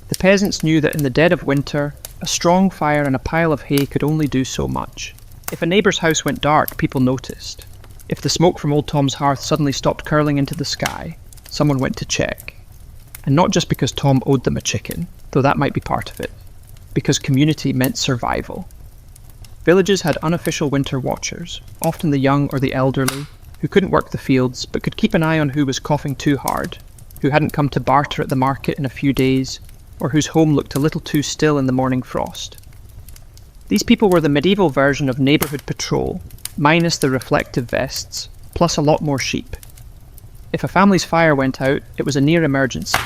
The peasants knew that in the dead of winter, a strong fire and a pile of hay could only do so much. If a neighbour's house went dark, people noticed. If the smoke from Old Tom's hearth suddenly stopped curling into the sky, someone went to check. And not just because Tom owed them a chicken, though that might be part of it, because community meant survival. Villages had unofficial winter watchers, often the young or the elderly, who couldn't work the fields but could keep an eye on who was coughing too hard, who hadn't come to barter at the market in a few days, or whose home looked a little too still in the morning frost. These people were the medieval version of neighbourhood patrol, minus the reflective vests, plus a lot more sheep. If a family's fire went out, it was a near emergency.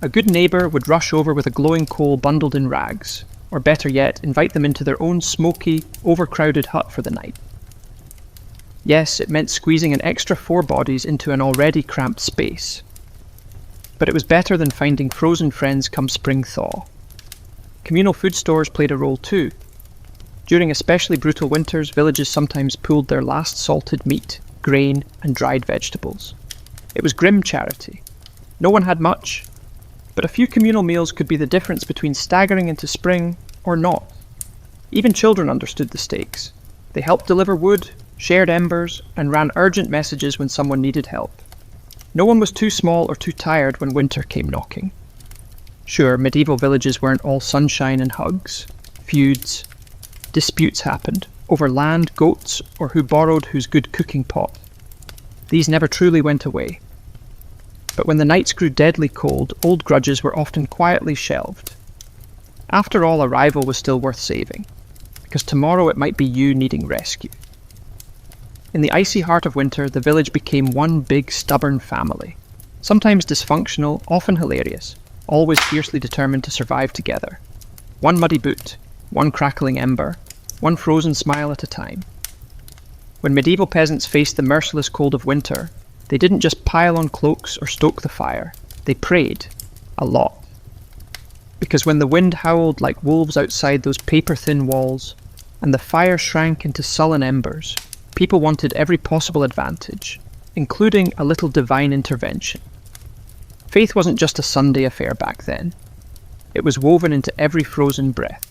A good neighbour would rush over with a glowing coal bundled in rags, or better yet, invite them into their own smoky, overcrowded hut for the night. Yes, it meant squeezing an extra 4 bodies into an already cramped space. But it was better than finding frozen friends come spring thaw. Communal food stores played a role too. During especially brutal winters, villages sometimes pooled their last salted meat, grain, and dried vegetables. It was grim charity. No one had much, but a few communal meals could be the difference between staggering into spring or not. Even children understood the stakes. They helped deliver wood, shared embers, and ran urgent messages when someone needed help. No one was too small or too tired when winter came knocking. Sure, medieval villages weren't all sunshine and hugs. Feuds, disputes happened, over land, goats, or who borrowed whose good cooking pot. These never truly went away. But when the nights grew deadly cold, old grudges were often quietly shelved. After all, a rival was still worth saving, because tomorrow it might be you needing rescue. In the icy heart of winter, the village became one big stubborn family, sometimes dysfunctional, often hilarious, always fiercely determined to survive together. One muddy boot, one crackling ember, one frozen smile at a time. When medieval peasants faced the merciless cold of winter, they didn't just pile on cloaks or stoke the fire, they prayed. A lot. Because when the wind howled like wolves outside those paper-thin walls, and the fire shrank into sullen embers, people wanted every possible advantage, including a little divine intervention. Faith wasn't just a Sunday affair back then. It was woven into every frozen breath.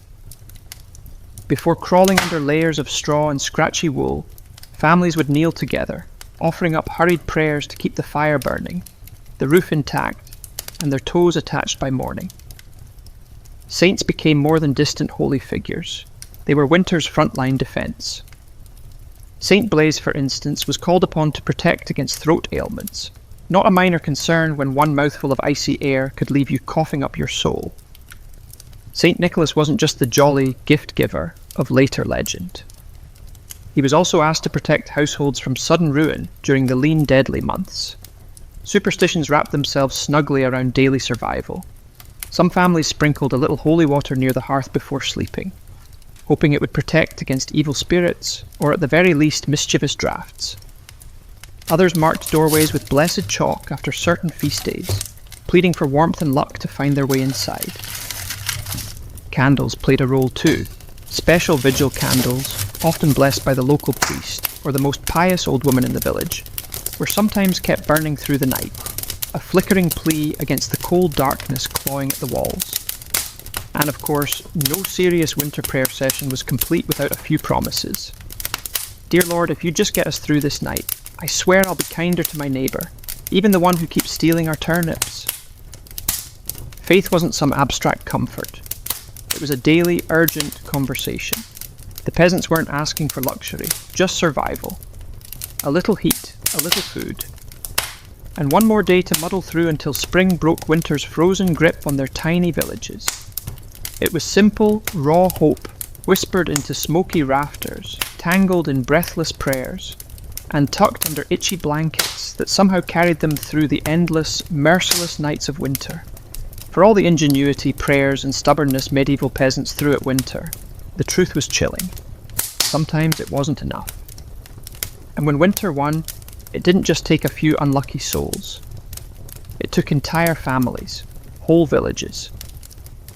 Before crawling under layers of straw and scratchy wool, families would kneel together, offering up hurried prayers to keep the fire burning, the roof intact, and their toes attached by morning. Saints became more than distant holy figures. They were winter's frontline defence. Saint Blaise, for instance, was called upon to protect against throat ailments, not a minor concern when one mouthful of icy air could leave you coughing up your soul. Saint Nicholas wasn't just the jolly gift-giver of later legend. He was also asked to protect households from sudden ruin during the lean, deadly months. Superstitions wrapped themselves snugly around daily survival. Some families sprinkled a little holy water near the hearth before sleeping, hoping it would protect against evil spirits, or at the very least mischievous drafts. Others marked doorways with blessed chalk after certain feast days, pleading for warmth and luck to find their way inside. Candles played a role too. Special vigil candles, often blessed by the local priest or the most pious old woman in the village, were sometimes kept burning through the night, a flickering plea against the cold darkness clawing at the walls. And of course, no serious winter prayer session was complete without a few promises. Dear Lord, if you just get us through this night, I swear I'll be kinder to my neighbour, even the one who keeps stealing our turnips. Faith wasn't some abstract comfort. It was a daily, urgent conversation. The peasants weren't asking for luxury, just survival. A little heat, a little food. And one more day to muddle through until spring broke winter's frozen grip on their tiny villages. It was simple, raw hope, whispered into smoky rafters, tangled in breathless prayers, and tucked under itchy blankets that somehow carried them through the endless, merciless nights of winter. For all the ingenuity, prayers, and stubbornness medieval peasants threw at winter, the truth was chilling. Sometimes it wasn't enough. And when winter won, it didn't just take a few unlucky souls. It took entire families, whole villages,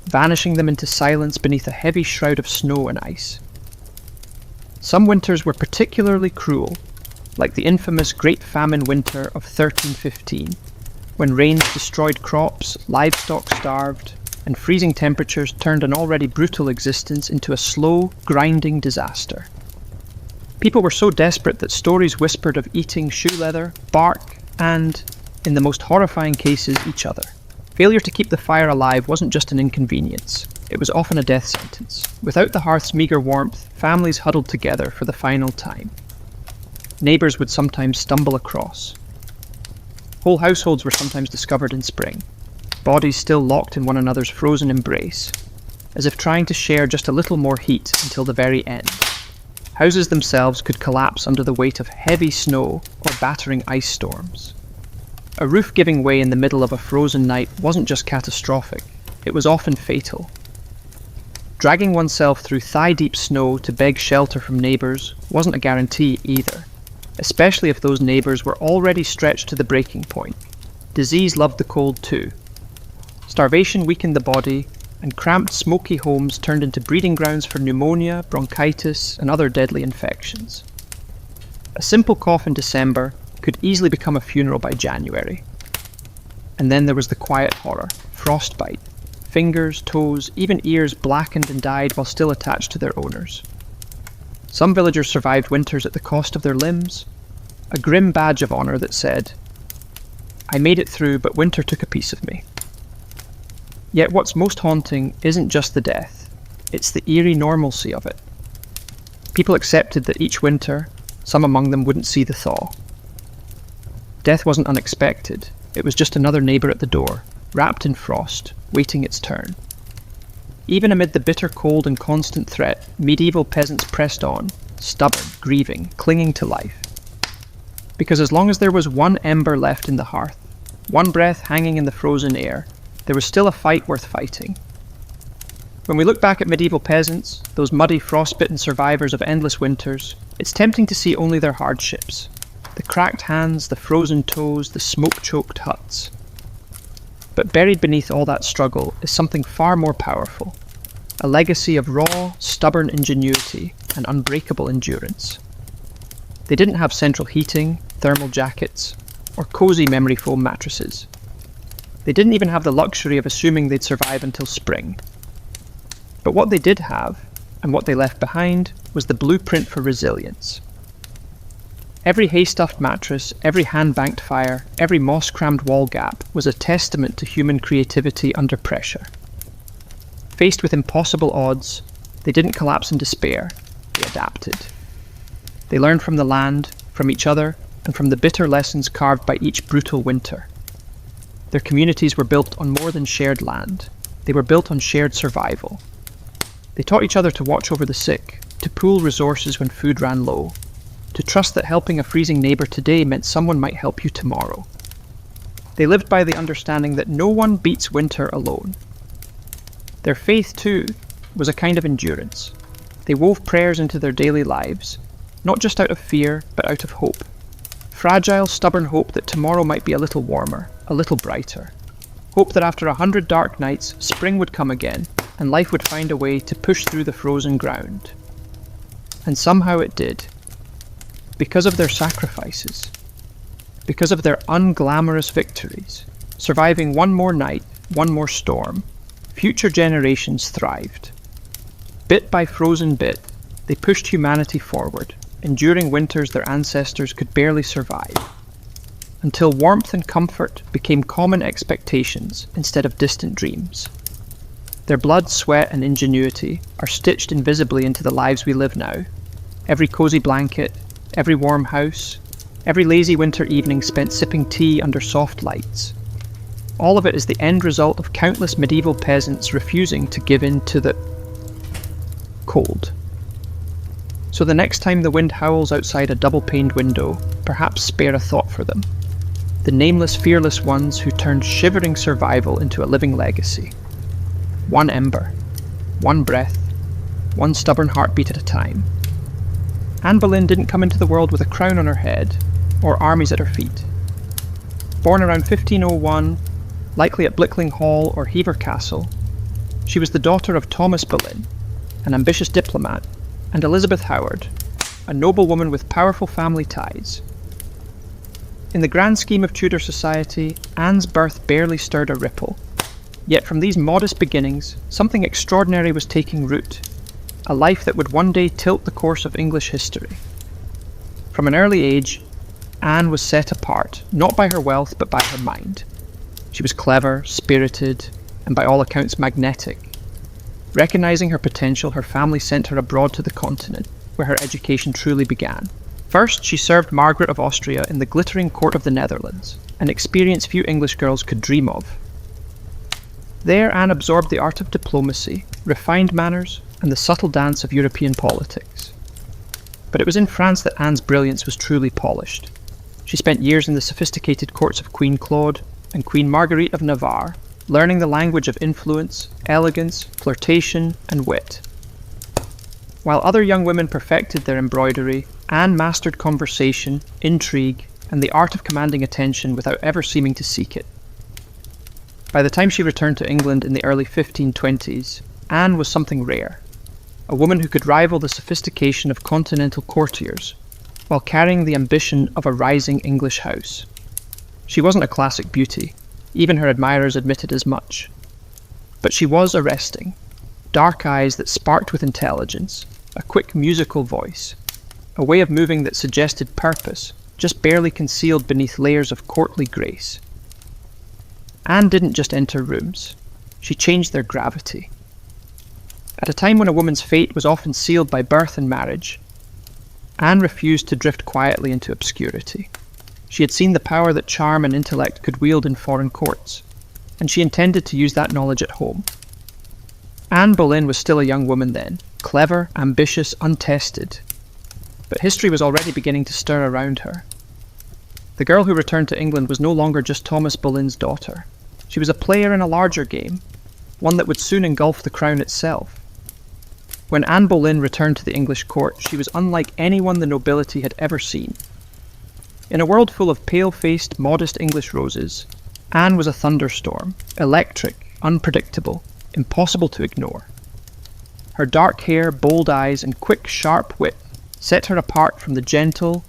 vanishing them into silence beneath a heavy shroud of snow and ice. Some winters were particularly cruel, like the infamous Great Famine winter of 1315, when rains destroyed crops, livestock starved, and freezing temperatures turned an already brutal existence into a slow, grinding disaster. People were so desperate that stories whispered of eating shoe leather, bark, and, in the most horrifying cases, each other. Failure to keep the fire alive wasn't just an inconvenience, it was often a death sentence. Without the hearth's meagre warmth, families huddled together for the final time. Neighbours would sometimes stumble across. Whole households were sometimes discovered in spring, bodies still locked in one another's frozen embrace, as if trying to share just a little more heat until the very end. Houses themselves could collapse under the weight of heavy snow or battering ice storms. A roof giving way in the middle of a frozen night wasn't just catastrophic, it was often fatal. Dragging oneself through thigh-deep snow to beg shelter from neighbours wasn't a guarantee either, especially if those neighbours were already stretched to the breaking point. Disease loved the cold too. Starvation weakened the body, and cramped, smoky homes turned into breeding grounds for pneumonia, bronchitis, and other deadly infections. A simple cough in December could easily become a funeral by January. And then there was the quiet horror, frostbite. Fingers, toes, even ears blackened and died while still attached to their owners. Some villagers survived winters at the cost of their limbs, a grim badge of honour that said, "I made it through, but winter took a piece of me." Yet what's most haunting isn't just the death, it's the eerie normalcy of it. People accepted that each winter, some among them wouldn't see the thaw. Death wasn't unexpected. It was just another neighbour at the door, wrapped in frost, waiting its turn. Even amid the bitter cold and constant threat, medieval peasants pressed on, stubborn, grieving, clinging to life. Because as long as there was one ember left in the hearth, one breath hanging in the frozen air, there was still a fight worth fighting. When we look back at medieval peasants, those muddy, frostbitten survivors of endless winters, it's tempting to see only their hardships. The cracked hands, the frozen toes, the smoke-choked huts. But buried beneath all that struggle is something far more powerful. A legacy of raw, stubborn ingenuity and unbreakable endurance. They didn't have central heating, thermal jackets, or cozy memory foam mattresses. They didn't even have the luxury of assuming they'd survive until spring. But what they did have, and what they left behind, was the blueprint for resilience. Every hay-stuffed mattress, every hand-banked fire, every moss-crammed wall gap was a testament to human creativity under pressure. Faced with impossible odds, they didn't collapse in despair, they adapted. They learned from the land, from each other, and from the bitter lessons carved by each brutal winter. Their communities were built on more than shared land. They were built on shared survival. They taught each other to watch over the sick, to pool resources when food ran low, to trust that helping a freezing neighbour today meant someone might help you tomorrow. They lived by the understanding that no one beats winter alone. Their faith, too, was a kind of endurance. They wove prayers into their daily lives, not just out of fear, but out of hope. Fragile, stubborn hope that tomorrow might be a little warmer, a little brighter. Hope that after 100 dark nights, spring would come again, and life would find a way to push through the frozen ground. And somehow it did. Because of their sacrifices. Because of their unglamorous victories. Surviving one more night, one more storm, future generations thrived. Bit by frozen bit, they pushed humanity forward, enduring winters their ancestors could barely survive, until warmth and comfort became common expectations instead of distant dreams. Their blood, sweat, and ingenuity are stitched invisibly into the lives we live now. Every cozy blanket, every warm house, every lazy winter evening spent sipping tea under soft lights. All of it is the end result of countless medieval peasants refusing to give in to the cold. So the next time the wind howls outside a double-paned window, perhaps spare a thought for them. The nameless, fearless ones who turned shivering survival into a living legacy. One ember, one breath, one stubborn heartbeat at a time. Anne Boleyn didn't come into the world with a crown on her head, or armies at her feet. Born around 1501, likely at Blickling Hall or Hever Castle, she was the daughter of Thomas Boleyn, an ambitious diplomat, and Elizabeth Howard, a noblewoman with powerful family ties. In the grand scheme of Tudor society, Anne's birth barely stirred a ripple. Yet from these modest beginnings, something extraordinary was taking root, a life that would one day tilt the course of English history. From an early age, Anne was set apart, not by her wealth but by her mind. She was clever, spirited, and by all accounts magnetic. Recognising her potential, her family sent her abroad to the continent, where her education truly began. First, she served Margaret of Austria in the glittering court of the Netherlands, an experience few English girls could dream of. There, Anne absorbed the art of diplomacy, refined manners, and the subtle dance of European politics. But it was in France that Anne's brilliance was truly polished. She spent years in the sophisticated courts of Queen Claude and Queen Marguerite of Navarre, learning the language of influence, elegance, flirtation, and wit. While other young women perfected their embroidery, Anne mastered conversation, intrigue, and the art of commanding attention without ever seeming to seek it. By the time she returned to England in the early 1520s, Anne was something rare, a woman who could rival the sophistication of continental courtiers, while carrying the ambition of a rising English house. She wasn't a classic beauty, even her admirers admitted as much. But she was arresting. Dark eyes that sparked with intelligence, a quick musical voice, a way of moving that suggested purpose, just barely concealed beneath layers of courtly grace. Anne didn't just enter rooms, she changed their gravity. At a time when a woman's fate was often sealed by birth and marriage, Anne refused to drift quietly into obscurity. She had seen the power that charm and intellect could wield in foreign courts, and she intended to use that knowledge at home. Anne Boleyn was still a young woman then, clever, ambitious, untested. But history was already beginning to stir around her. The girl who returned to England was no longer just Thomas Boleyn's daughter. She was a player in a larger game, one that would soon engulf the crown itself. When Anne Boleyn returned to the English court, she was unlike anyone the nobility had ever seen. In a world full of pale-faced, modest English roses, Anne was a thunderstorm, electric, unpredictable, impossible to ignore. Her dark hair, bold eyes, and quick, sharp wit set her apart from the gentle,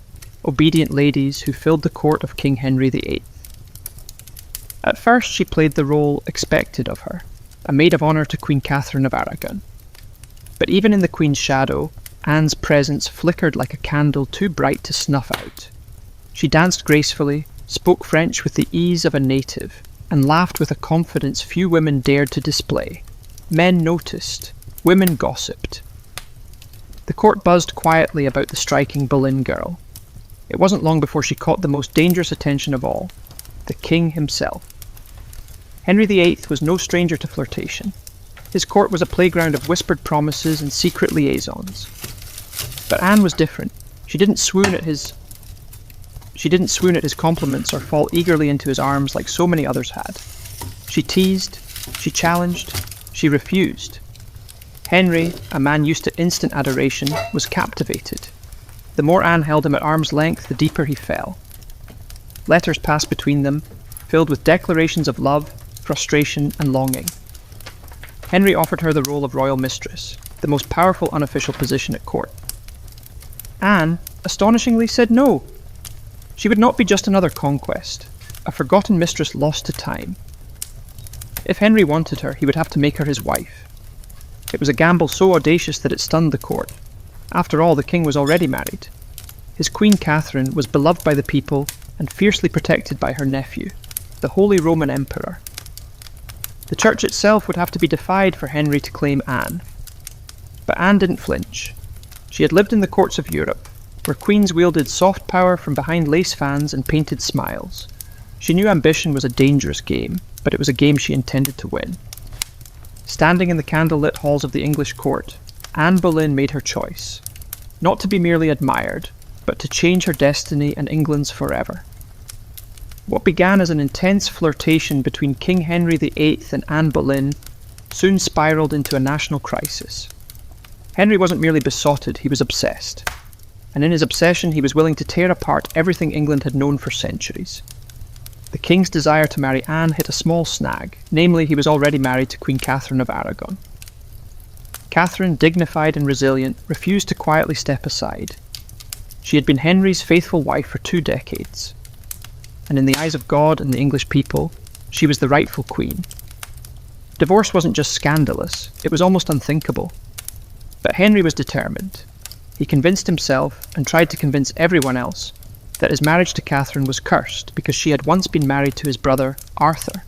obedient ladies who filled the court of King Henry VIII. At first she played the role expected of her, a maid of honour to Queen Catherine of Aragon. But even in the Queen's shadow, Anne's presence flickered like a candle too bright to snuff out. She danced gracefully, spoke French with the ease of a native, and laughed with a confidence few women dared to display. Men noticed, women gossiped. The court buzzed quietly about the striking Boleyn girl. It wasn't long before she caught the most dangerous attention of all, the king himself. Henry VIII was no stranger to flirtation. His court was a playground of whispered promises and secret liaisons. But Anne was different. She didn't swoon at his compliments or fall eagerly into his arms like so many others had. She teased, she challenged, she refused. Henry, a man used to instant adoration, was captivated. The more Anne held him at arm's length, the deeper he fell. Letters passed between them, filled with declarations of love, frustration, and longing. Henry offered her the role of royal mistress, the most powerful unofficial position at court. Anne, astonishingly, said no. She would not be just another conquest, a forgotten mistress lost to time. If Henry wanted her, he would have to make her his wife. It was a gamble so audacious that it stunned the court. After all, the king was already married. His Queen Catherine was beloved by the people and fiercely protected by her nephew, the Holy Roman Emperor. The church itself would have to be defied for Henry to claim Anne. But Anne didn't flinch. She had lived in the courts of Europe, where queens wielded soft power from behind lace fans and painted smiles. She knew ambition was a dangerous game, but it was a game she intended to win. Standing in the candlelit halls of the English court, Anne Boleyn made her choice, not to be merely admired, but to change her destiny and England's forever. What began as an intense flirtation between King Henry VIII and Anne Boleyn soon spiraled into a national crisis. Henry wasn't merely besotted, he was obsessed. And in his obsession, he was willing to tear apart everything England had known for centuries. The king's desire to marry Anne hit a small snag, namely he was already married to Queen Catherine of Aragon. Catherine, dignified and resilient, refused to quietly step aside. She had been Henry's faithful wife for 2 decades. And in the eyes of God and the English people, she was the rightful queen. Divorce wasn't just scandalous, it was almost unthinkable. But Henry was determined. He convinced himself, and tried to convince everyone else, that his marriage to Catherine was cursed because she had once been married to his brother, Arthur.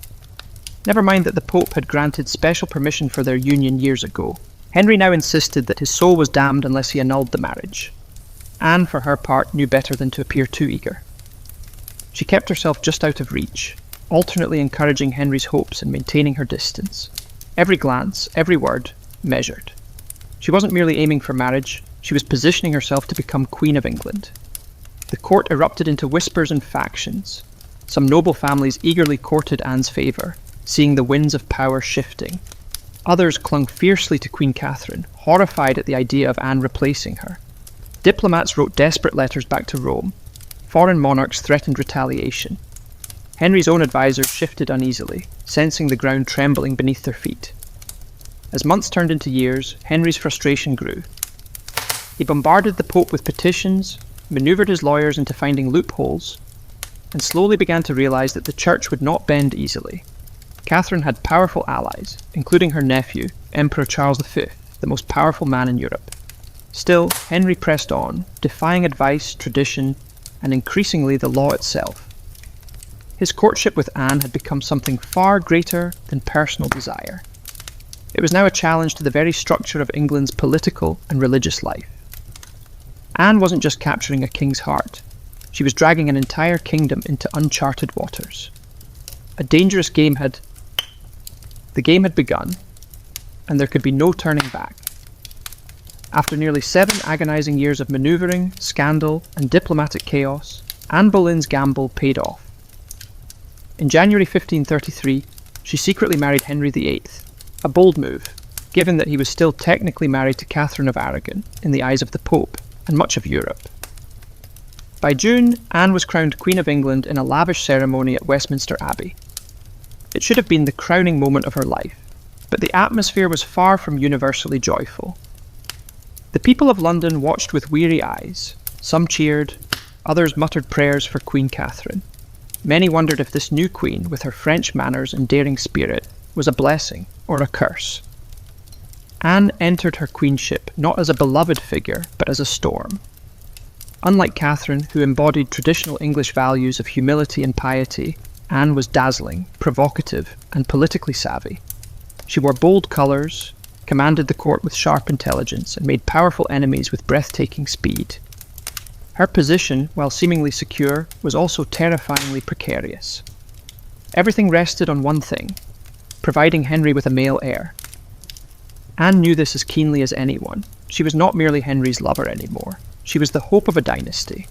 Never mind that the Pope had granted special permission for their union years ago. Henry now insisted that his soul was damned unless he annulled the marriage. Anne, for her part, knew better than to appear too eager. She kept herself just out of reach, alternately encouraging Henry's hopes and maintaining her distance. Every glance, every word, measured. She wasn't merely aiming for marriage, she was positioning herself to become Queen of England. The court erupted into whispers and factions. Some noble families eagerly courted Anne's favour, seeing the winds of power shifting. Others clung fiercely to Queen Catherine, horrified at the idea of Anne replacing her. Diplomats wrote desperate letters back to Rome. Foreign monarchs threatened retaliation. Henry's own advisors shifted uneasily, sensing the ground trembling beneath their feet. As months turned into years, Henry's frustration grew. He bombarded the Pope with petitions, manoeuvred his lawyers into finding loopholes, and slowly began to realise that the Church would not bend easily. Catherine had powerful allies, including her nephew, Emperor Charles V, the most powerful man in Europe. Still, Henry pressed on, defying advice, tradition, and increasingly the law itself. His courtship with Anne had become something far greater than personal desire. It was now a challenge to the very structure of England's political and religious life. Anne wasn't just capturing a king's heart, She was dragging an entire kingdom into uncharted waters. A dangerous game had begun, and there could be no turning back. After nearly 7 agonizing years of maneuvering, scandal, and diplomatic chaos, Anne Boleyn's gamble paid off. In January 1533, she secretly married Henry VIII, a bold move, given that he was still technically married to Catherine of Aragon in the eyes of the Pope and much of Europe. By June, Anne was crowned Queen of England in a lavish ceremony at Westminster Abbey. It should have been the crowning moment of her life, but the atmosphere was far from universally joyful. The people of London watched with weary eyes. Some cheered, others muttered prayers for Queen Catherine. Many wondered if this new queen, with her French manners and daring spirit, was a blessing or a curse. Anne entered her queenship not as a beloved figure, but as a storm. Unlike Catherine, who embodied traditional English values of humility and piety, Anne was dazzling, provocative, and politically savvy. She wore bold colours, commanded the court with sharp intelligence, and made powerful enemies with breathtaking speed. Her position, while seemingly secure, was also terrifyingly precarious. Everything rested on one thing: providing Henry with a male heir. Anne knew this as keenly as anyone. She was not merely Henry's lover anymore. She was the hope of a dynasty.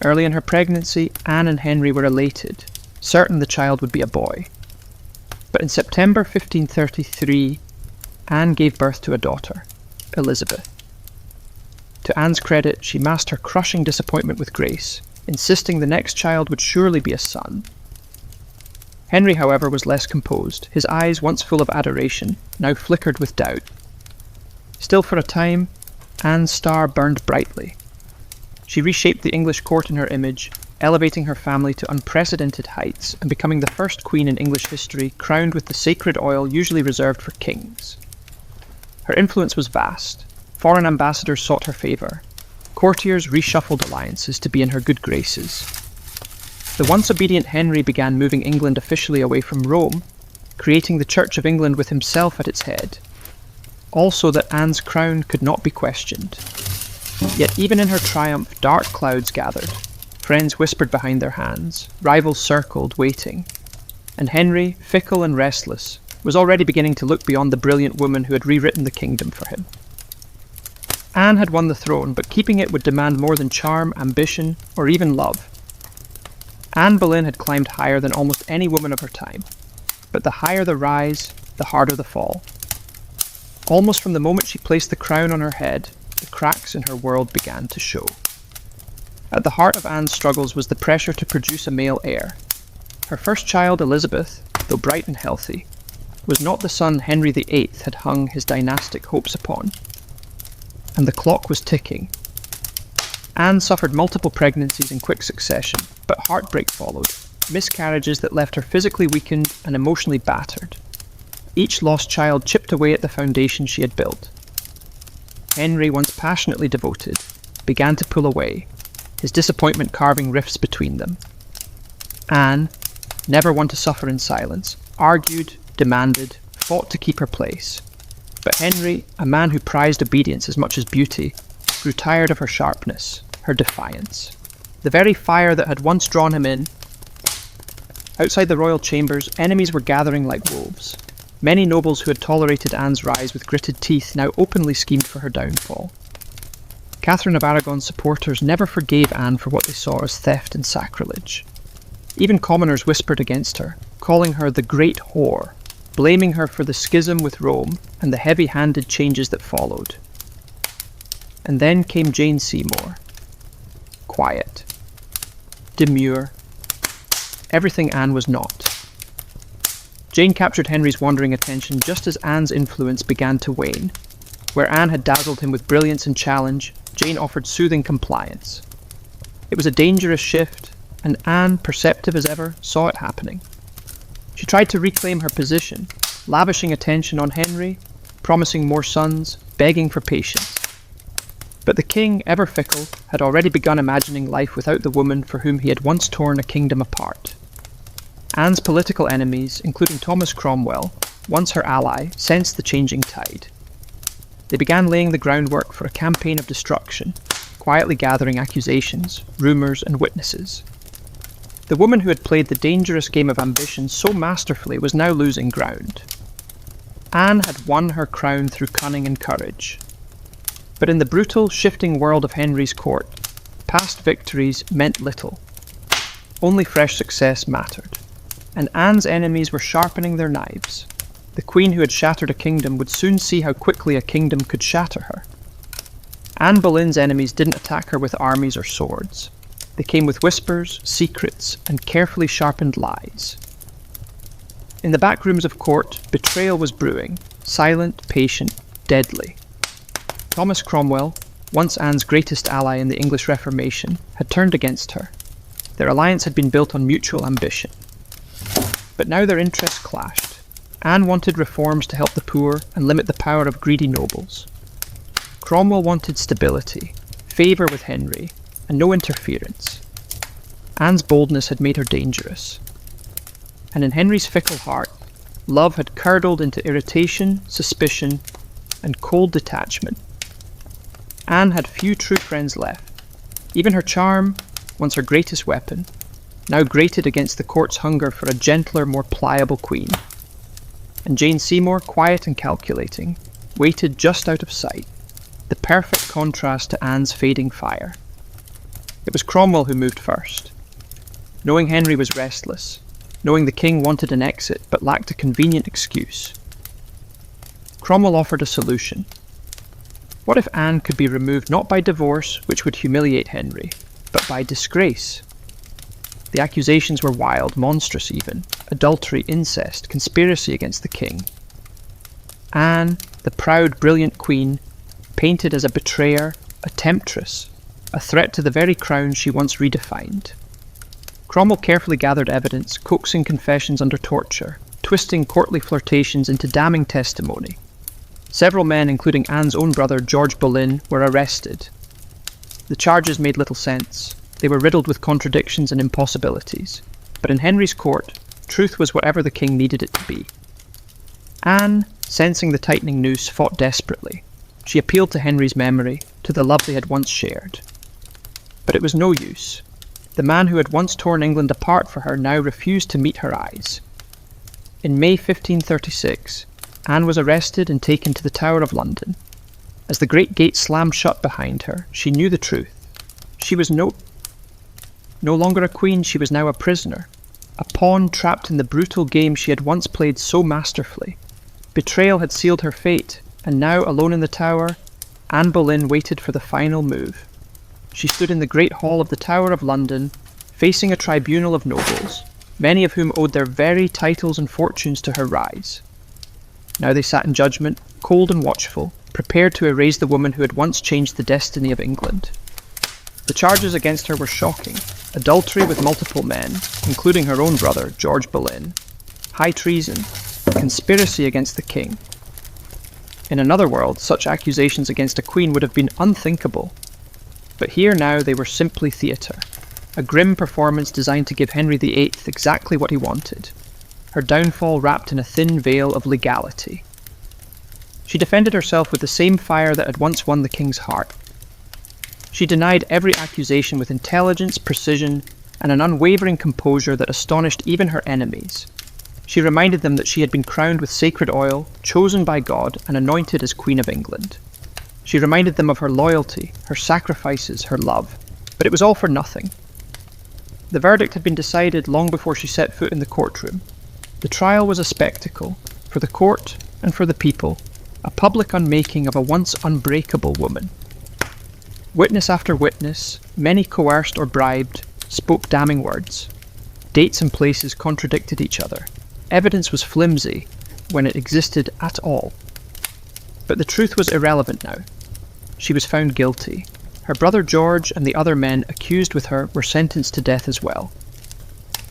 Early in her pregnancy, Anne and Henry were elated, certain the child would be a boy. But in September 1533, Anne gave birth to a daughter, Elizabeth. To Anne's credit, she masked her crushing disappointment with grace, insisting the next child would surely be a son. Henry, however, was less composed. His eyes, once full of adoration, now flickered with doubt. Still, for a time, Anne's star burned brightly. She reshaped the English court in her image, elevating her family to unprecedented heights and becoming the first queen in English history crowned with the sacred oil usually reserved for kings. Her influence was vast. Foreign ambassadors sought her favour. Courtiers reshuffled alliances to be in her good graces. The once obedient Henry began moving England officially away from Rome, creating the Church of England with himself at its head. Also that Anne's crown could not be questioned. Yet even in her triumph, dark clouds gathered. Friends whispered behind their hands, rivals circled, waiting. And Henry, fickle and restless, was already beginning to look beyond the brilliant woman who had rewritten the kingdom for him. Anne had won the throne, but keeping it would demand more than charm, ambition, or even love. Anne Boleyn had climbed higher than almost any woman of her time, but the higher the rise, the harder the fall. Almost from the moment she placed the crown on her head, the cracks in her world began to show. At the heart of Anne's struggles was the pressure to produce a male heir. Her first child, Elizabeth, though bright and healthy, was not the son Henry VIII had hung his dynastic hopes upon. And the clock was ticking. Anne suffered multiple pregnancies in quick succession, but heartbreak followed, miscarriages that left her physically weakened and emotionally battered. Each lost child chipped away at the foundation she had built. Henry, once passionately devoted, began to pull away, his disappointment carving rifts between them. Anne, never one to suffer in silence, argued, demanded, fought to keep her place. But Henry, a man who prized obedience as much as beauty, grew tired of her sharpness, her defiance. The very fire that had once drawn him in. Outside the royal chambers, enemies were gathering like wolves. Many nobles who had tolerated Anne's rise with gritted teeth now openly schemed for her downfall. Catherine of Aragon's supporters never forgave Anne for what they saw as theft and sacrilege. Even commoners whispered against her, calling her the Great Whore, blaming her for the schism with Rome and the heavy-handed changes that followed. And then came Jane Seymour. Quiet. Demure. Everything Anne was not. Jane captured Henry's wandering attention just as Anne's influence began to wane. Where Anne had dazzled him with brilliance and challenge, Jane offered soothing compliance. It was a dangerous shift, and Anne, perceptive as ever, saw it happening. She tried to reclaim her position, lavishing attention on Henry, promising more sons, begging for patience. But the king, ever fickle, had already begun imagining life without the woman for whom he had once torn a kingdom apart. Anne's political enemies, including Thomas Cromwell, once her ally, sensed the changing tide. They began laying the groundwork for a campaign of destruction, quietly gathering accusations, rumours and witnesses. The woman who had played the dangerous game of ambition so masterfully was now losing ground. Anne had won her crown through cunning and courage. But in the brutal, shifting world of Henry's court, past victories meant little. Only fresh success mattered. And Anne's enemies were sharpening their knives. The queen who had shattered a kingdom would soon see how quickly a kingdom could shatter her. Anne Boleyn's enemies didn't attack her with armies or swords. They came with whispers, secrets, and carefully sharpened lies. In the back rooms of court, betrayal was brewing, silent, patient, deadly. Thomas Cromwell, once Anne's greatest ally in the English Reformation, had turned against her. Their alliance had been built on mutual ambition. But now their interests clashed. Anne wanted reforms to help the poor and limit the power of greedy nobles. Cromwell wanted stability, favour with Henry, and no interference. Anne's boldness had made her dangerous. And in Henry's fickle heart, love had curdled into irritation, suspicion, and cold detachment. Anne had few true friends left. Even her charm, once her greatest weapon, now grated against the court's hunger for a gentler, more pliable queen. And Jane Seymour, quiet and calculating, waited just out of sight, the perfect contrast to Anne's fading fire. It was Cromwell who moved first. Knowing Henry was restless, knowing the king wanted an exit but lacked a convenient excuse, Cromwell offered a solution. What if Anne could be removed not by divorce, which would humiliate Henry, but by disgrace? The accusations were wild, monstrous even: adultery, incest, conspiracy against the king. Anne, the proud, brilliant queen, painted as a betrayer, a temptress, a threat to the very crown she once redefined. Cromwell carefully gathered evidence, coaxing confessions under torture, twisting courtly flirtations into damning testimony. Several men, including Anne's own brother George Boleyn, were arrested. The charges made little sense. They were riddled with contradictions and impossibilities. But in Henry's court, truth was whatever the king needed it to be. Anne, sensing the tightening noose, fought desperately. She appealed to Henry's memory, to the love they had once shared. But it was no use. The man who had once torn England apart for her now refused to meet her eyes. In May 1536, Anne was arrested and taken to the Tower of London. As the great gate slammed shut behind her, she knew the truth. She was no longer a queen, she was now a prisoner, a pawn trapped in the brutal game she had once played so masterfully. Betrayal had sealed her fate, and now, alone in the tower, Anne Boleyn waited for the final move. She stood in the great hall of the Tower of London, facing a tribunal of nobles, many of whom owed their very titles and fortunes to her rise. Now they sat in judgment, cold and watchful, prepared to erase the woman who had once changed the destiny of England. The charges against her were shocking: adultery with multiple men, including her own brother, George Boleyn, high treason, conspiracy against the king. In another world, such accusations against a queen would have been unthinkable. But here now they were simply theatre, a grim performance designed to give Henry VIII exactly what he wanted: her downfall wrapped in a thin veil of legality. She defended herself with the same fire that had once won the king's heart. She denied every accusation with intelligence, precision, and an unwavering composure that astonished even her enemies. She reminded them that she had been crowned with sacred oil, chosen by God, and anointed as Queen of England. She reminded them of her loyalty, her sacrifices, her love. But it was all for nothing. The verdict had been decided long before she set foot in the courtroom. The trial was a spectacle, for the court and for the people, a public unmaking of a once unbreakable woman. Witness after witness, many coerced or bribed, spoke damning words. Dates and places contradicted each other. Evidence was flimsy, when it existed at all. But the truth was irrelevant now. She was found guilty. Her brother George and the other men accused with her were sentenced to death as well.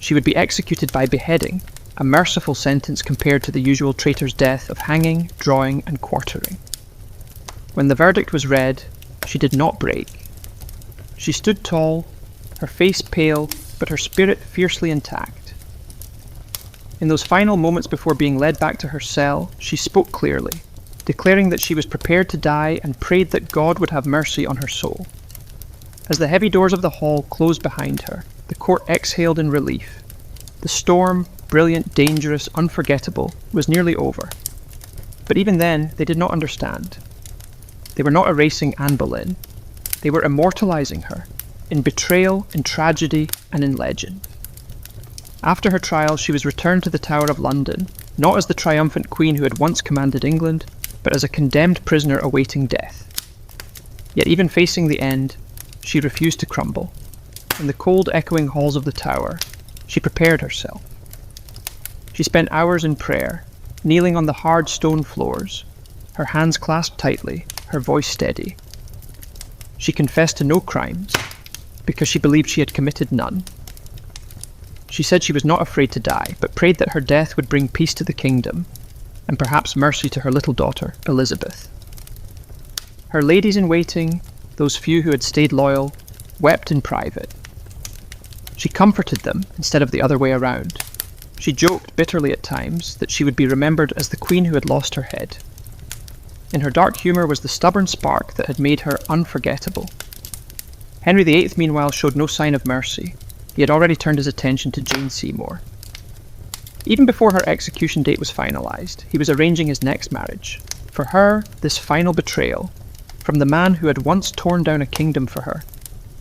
She would be executed by beheading, a merciful sentence compared to the usual traitor's death of hanging, drawing, and quartering. When the verdict was read, she did not break. She stood tall, her face pale, but her spirit fiercely intact. In those final moments before being led back to her cell, she spoke clearly, declaring that she was prepared to die and prayed that God would have mercy on her soul. As the heavy doors of the hall closed behind her, the court exhaled in relief. The storm, brilliant, dangerous, unforgettable, was nearly over. But even then, they did not understand. They were not erasing Anne Boleyn. They were immortalizing her, in betrayal, in tragedy, and in legend. After her trial, she was returned to the Tower of London, not as the triumphant queen who had once commanded England, but as a condemned prisoner awaiting death. Yet even facing the end, she refused to crumble. In the cold, echoing halls of the Tower, she prepared herself. She spent hours in prayer, kneeling on the hard stone floors, her hands clasped tightly, her voice steady. She confessed to no crimes, because she believed she had committed none. She said she was not afraid to die, but prayed that her death would bring peace to the kingdom, and perhaps mercy to her little daughter, Elizabeth. Her ladies-in-waiting, those few who had stayed loyal, wept in private. She comforted them instead of the other way around. She joked bitterly at times that she would be remembered as the queen who had lost her head. In her dark humour was the stubborn spark that had made her unforgettable. Henry VIII, meanwhile, showed no sign of mercy. He had already turned his attention to Jane Seymour. Even before her execution date was finalised, he was arranging his next marriage. For her, this final betrayal, from the man who had once torn down a kingdom for her,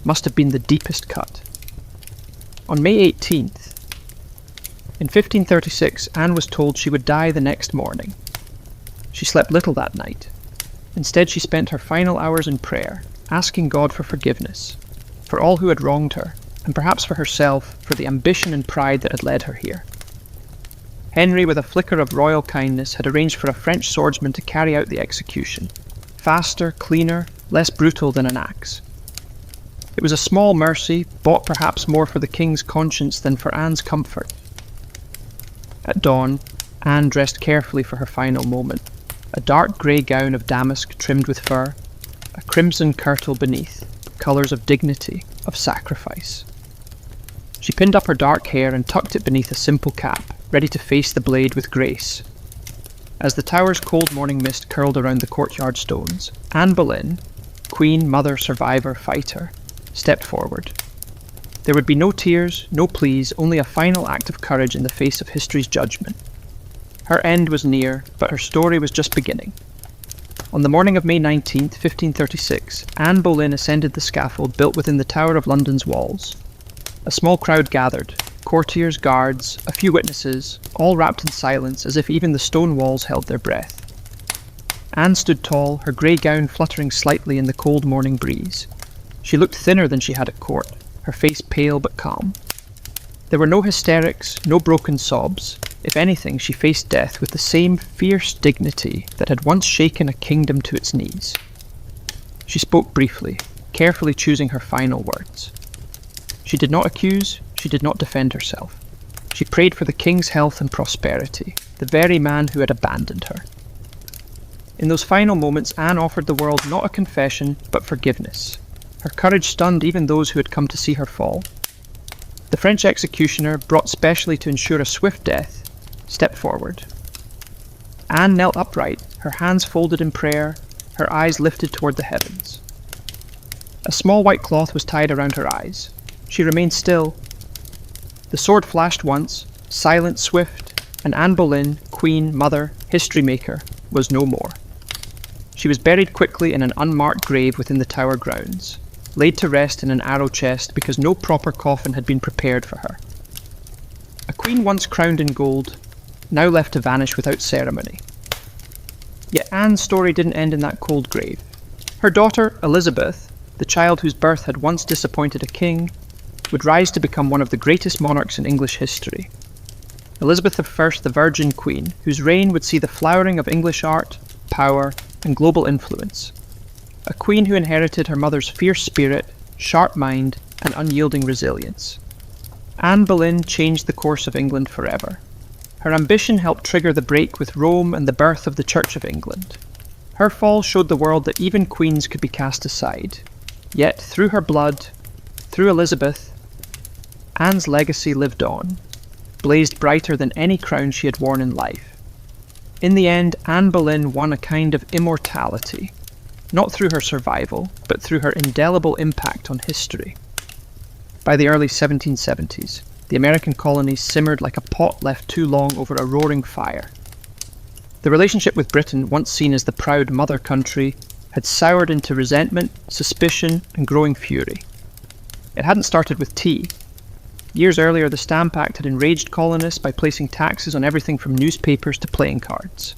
must have been the deepest cut. On May 18th, in 1536, Anne was told she would die the next morning. She slept little that night. Instead, she spent her final hours in prayer, asking God for forgiveness, for all who had wronged her, and perhaps for herself, for the ambition and pride that had led her here. Henry, with a flicker of royal kindness, had arranged for a French swordsman to carry out the execution. Faster, cleaner, less brutal than an axe. It was a small mercy, bought perhaps more for the king's conscience than for Anne's comfort. At dawn, Anne dressed carefully for her final moment. A dark grey gown of damask trimmed with fur, a crimson kirtle beneath, colours of dignity, of sacrifice. She pinned up her dark hair and tucked it beneath a simple cap, ready to face the blade with grace. As the Tower's cold morning mist curled around the courtyard stones, Anne Boleyn, queen, mother, survivor, fighter, stepped forward. There would be no tears, no pleas, only a final act of courage in the face of history's judgment. Her end was near, but her story was just beginning. On the morning of May 19th, 1536, Anne Boleyn ascended the scaffold built within the Tower of London's walls. A small crowd gathered, courtiers, guards, a few witnesses, all wrapped in silence as if even the stone walls held their breath. Anne stood tall, her grey gown fluttering slightly in the cold morning breeze. She looked thinner than she had at court, her face pale but calm. There were no hysterics, no broken sobs. If anything, she faced death with the same fierce dignity that had once shaken a kingdom to its knees. She spoke briefly, carefully choosing her final words. She did not accuse, she did not defend herself. She prayed for the king's health and prosperity, the very man who had abandoned her. In those final moments, Anne offered the world not a confession, but forgiveness. Her courage stunned even those who had come to see her fall. The French executioner, brought specially to ensure a swift death, stepped forward. Anne knelt upright, her hands folded in prayer, her eyes lifted toward the heavens. A small white cloth was tied around her eyes. She remained still. The sword flashed once, silent, swift, and Anne Boleyn, queen, mother, history maker, was no more. She was buried quickly in an unmarked grave within the Tower grounds, laid to rest in an arrow chest because no proper coffin had been prepared for her. A queen once crowned in gold, now left to vanish without ceremony. Yet Anne's story didn't end in that cold grave. Her daughter, Elizabeth, the child whose birth had once disappointed a king, would rise to become one of the greatest monarchs in English history. Elizabeth I, the Virgin Queen, whose reign would see the flowering of English art, power, and global influence. A queen who inherited her mother's fierce spirit, sharp mind, and unyielding resilience. Anne Boleyn changed the course of England forever. Her ambition helped trigger the break with Rome and the birth of the Church of England. Her fall showed the world that even queens could be cast aside. Yet, through her blood, through Elizabeth, Anne's legacy lived on, blazed brighter than any crown she had worn in life. In the end, Anne Boleyn won a kind of immortality, not through her survival, but through her indelible impact on history. By the early 1770s, the American colonies simmered like a pot left too long over a roaring fire. The relationship with Britain, once seen as the proud mother country, had soured into resentment, suspicion, and growing fury. It hadn't started with tea. Years earlier, the Stamp Act had enraged colonists by placing taxes on everything from newspapers to playing cards.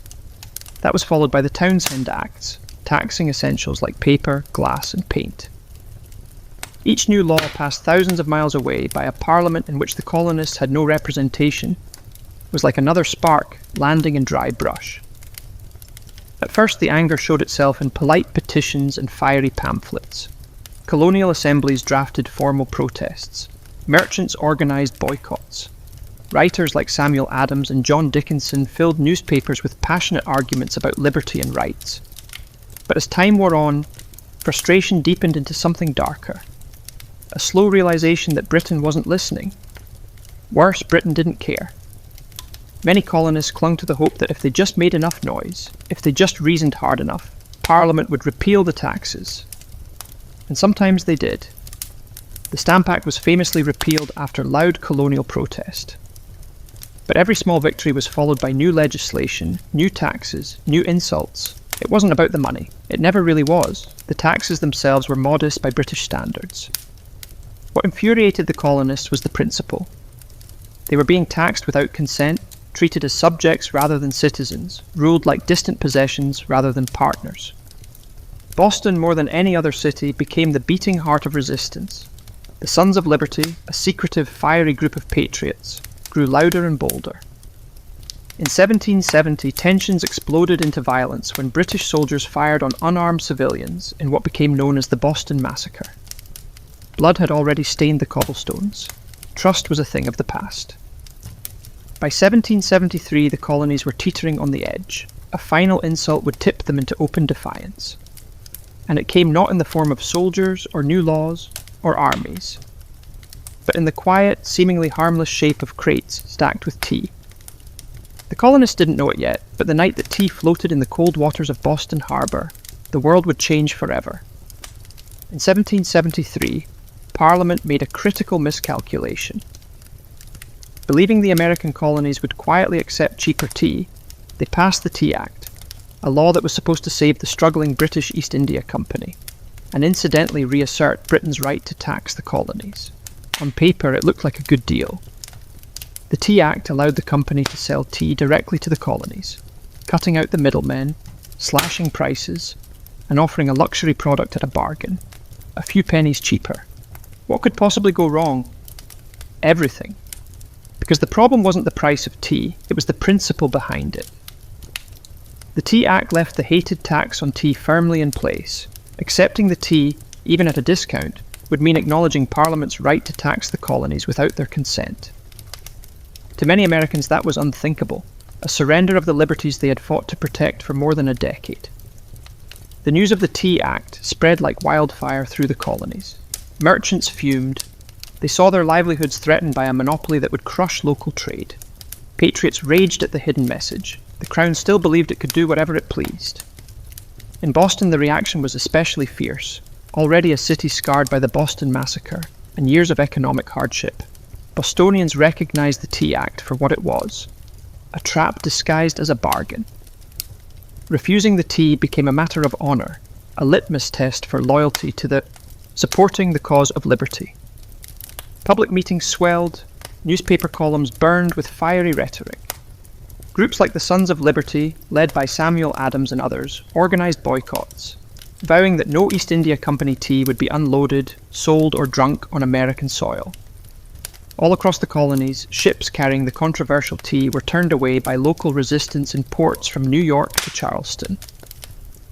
That was followed by the Townshend Acts, taxing essentials like paper, glass, and paint. Each new law passed thousands of miles away by a parliament in which the colonists had no representation was like another spark landing in dry brush. At first, the anger showed itself in polite petitions and fiery pamphlets. Colonial assemblies drafted formal protests. Merchants organised boycotts. Writers like Samuel Adams and John Dickinson filled newspapers with passionate arguments about liberty and rights. But as time wore on, frustration deepened into something darker. A slow realisation that Britain wasn't listening. Worse, Britain didn't care. Many colonists clung to the hope that if they just made enough noise, if they just reasoned hard enough, Parliament would repeal the taxes. And sometimes they did. The Stamp Act was famously repealed after loud colonial protest. But every small victory was followed by new legislation, new taxes, new insults. It wasn't about the money. It never really was. The taxes themselves were modest by British standards. What infuriated the colonists was the principle. They were being taxed without consent, treated as subjects rather than citizens, ruled like distant possessions rather than partners. Boston, more than any other city, became the beating heart of resistance. The Sons of Liberty, a secretive, fiery group of patriots, grew louder and bolder. In 1770, tensions exploded into violence when British soldiers fired on unarmed civilians in what became known as the Boston Massacre. Blood had already stained the cobblestones. Trust was a thing of the past. By 1773, the colonies were teetering on the edge. A final insult would tip them into open defiance. And it came not in the form of soldiers or new laws or armies, but in the quiet, seemingly harmless shape of crates stacked with tea. The colonists didn't know it yet, but the night that tea floated in the cold waters of Boston Harbour, the world would change forever. In 1773, Parliament made a critical miscalculation. Believing the American colonies would quietly accept cheaper tea, they passed the Tea Act, a law that was supposed to save the struggling British East India Company, and incidentally reassert Britain's right to tax the colonies. On paper, it looked like a good deal. The Tea Act allowed the company to sell tea directly to the colonies, cutting out the middlemen, slashing prices, and offering a luxury product at a bargain, a few pennies cheaper. What could possibly go wrong? Everything. Because the problem wasn't the price of tea, it was the principle behind it. The Tea Act left the hated tax on tea firmly in place. Accepting the tea, even at a discount, would mean acknowledging Parliament's right to tax the colonies without their consent. To many Americans, that was unthinkable, a surrender of the liberties they had fought to protect for more than a decade. The news of the Tea Act spread like wildfire through the colonies. Merchants fumed. They saw their livelihoods threatened by a monopoly that would crush local trade. Patriots raged at the hidden message. The Crown still believed it could do whatever it pleased. In Boston, the reaction was especially fierce. Already a city scarred by the Boston Massacre and years of economic hardship, Bostonians recognized the Tea Act for what it was, a trap disguised as a bargain. Refusing the tea became a matter of honour, a litmus test for loyalty to supporting the cause of liberty. Public meetings swelled, newspaper columns burned with fiery rhetoric. Groups like the Sons of Liberty, led by Samuel Adams and others, organised boycotts, vowing that no East India Company tea would be unloaded, sold or drunk on American soil. All across the colonies, ships carrying the controversial tea were turned away by local resistance in ports from New York to Charleston.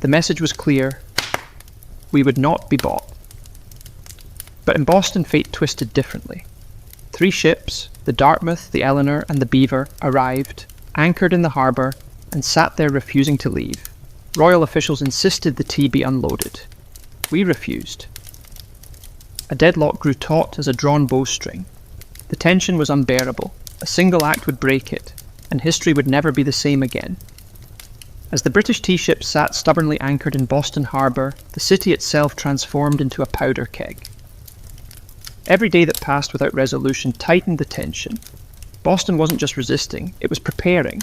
The message was clear: we would not be bought. But in Boston, fate twisted differently. 3 ships, the Dartmouth, the Eleanor, and the Beaver, arrived, anchored in the harbour, and sat there refusing to leave. Royal officials insisted the tea be unloaded. We refused. A deadlock grew taut as a drawn bowstring. The tension was unbearable. A single act would break it, and history would never be the same again. As the British tea ships sat stubbornly anchored in Boston Harbour, the city itself transformed into a powder keg. Every day that passed without resolution tightened the tension. Boston wasn't just resisting, it was preparing.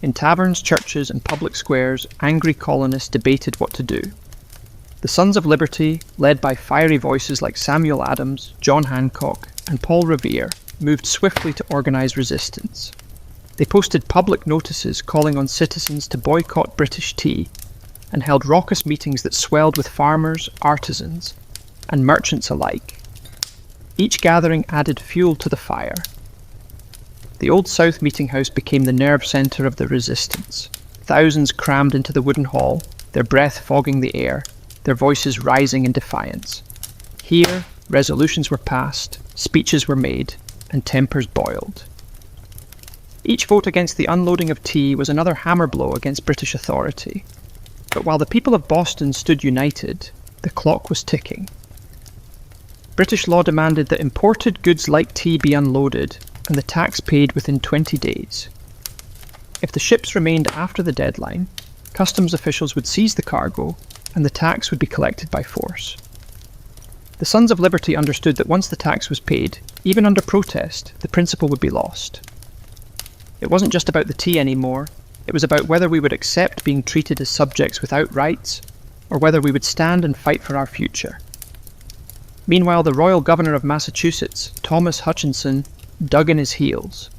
In taverns, churches, and public squares, angry colonists debated what to do. The Sons of Liberty, led by fiery voices like Samuel Adams, John Hancock, and Paul Revere, moved swiftly to organise resistance. They posted public notices calling on citizens to boycott British tea, and held raucous meetings that swelled with farmers, artisans, and merchants alike. Each gathering added fuel to the fire. The Old South Meeting House became the nerve centre of the resistance. Thousands crammed into the wooden hall, their breath fogging the air, their voices rising in defiance. Here, resolutions were passed, speeches were made, and tempers boiled. Each vote against the unloading of tea was another hammer blow against British authority. But while the people of Boston stood united, the clock was ticking. British law demanded that imported goods like tea be unloaded and the tax paid within 20 days. If the ships remained after the deadline, customs officials would seize the cargo and the tax would be collected by force. The Sons of Liberty understood that once the tax was paid, even under protest, the principle would be lost. It wasn't just about the tea anymore, it was about whether we would accept being treated as subjects without rights, or whether we would stand and fight for our future. Meanwhile, the Royal Governor of Massachusetts, Thomas Hutchinson, dug in his heels.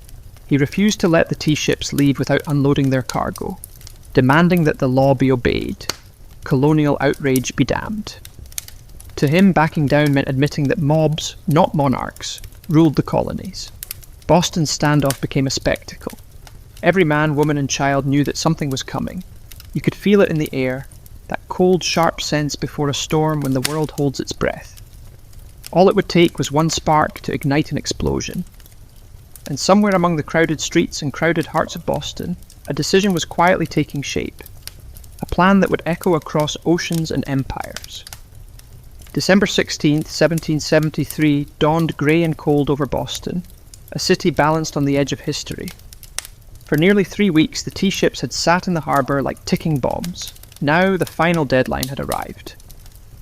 He refused to let the tea ships leave without unloading their cargo, demanding that the law be obeyed, colonial outrage be damned. To him, backing down meant admitting that mobs, not monarchs, ruled the colonies. Boston's standoff became a spectacle. Every man, woman, and child knew that something was coming. You could feel it in the air, that cold, sharp sense before a storm when the world holds its breath. All it would take was one spark to ignite an explosion. And somewhere among the crowded streets and crowded hearts of Boston, a decision was quietly taking shape. A plan that would echo across oceans and empires. December 16th, 1773 dawned grey and cold over Boston, a city balanced on the edge of history. For nearly 3 weeks, the tea ships had sat in the harbour like ticking bombs. Now the final deadline had arrived.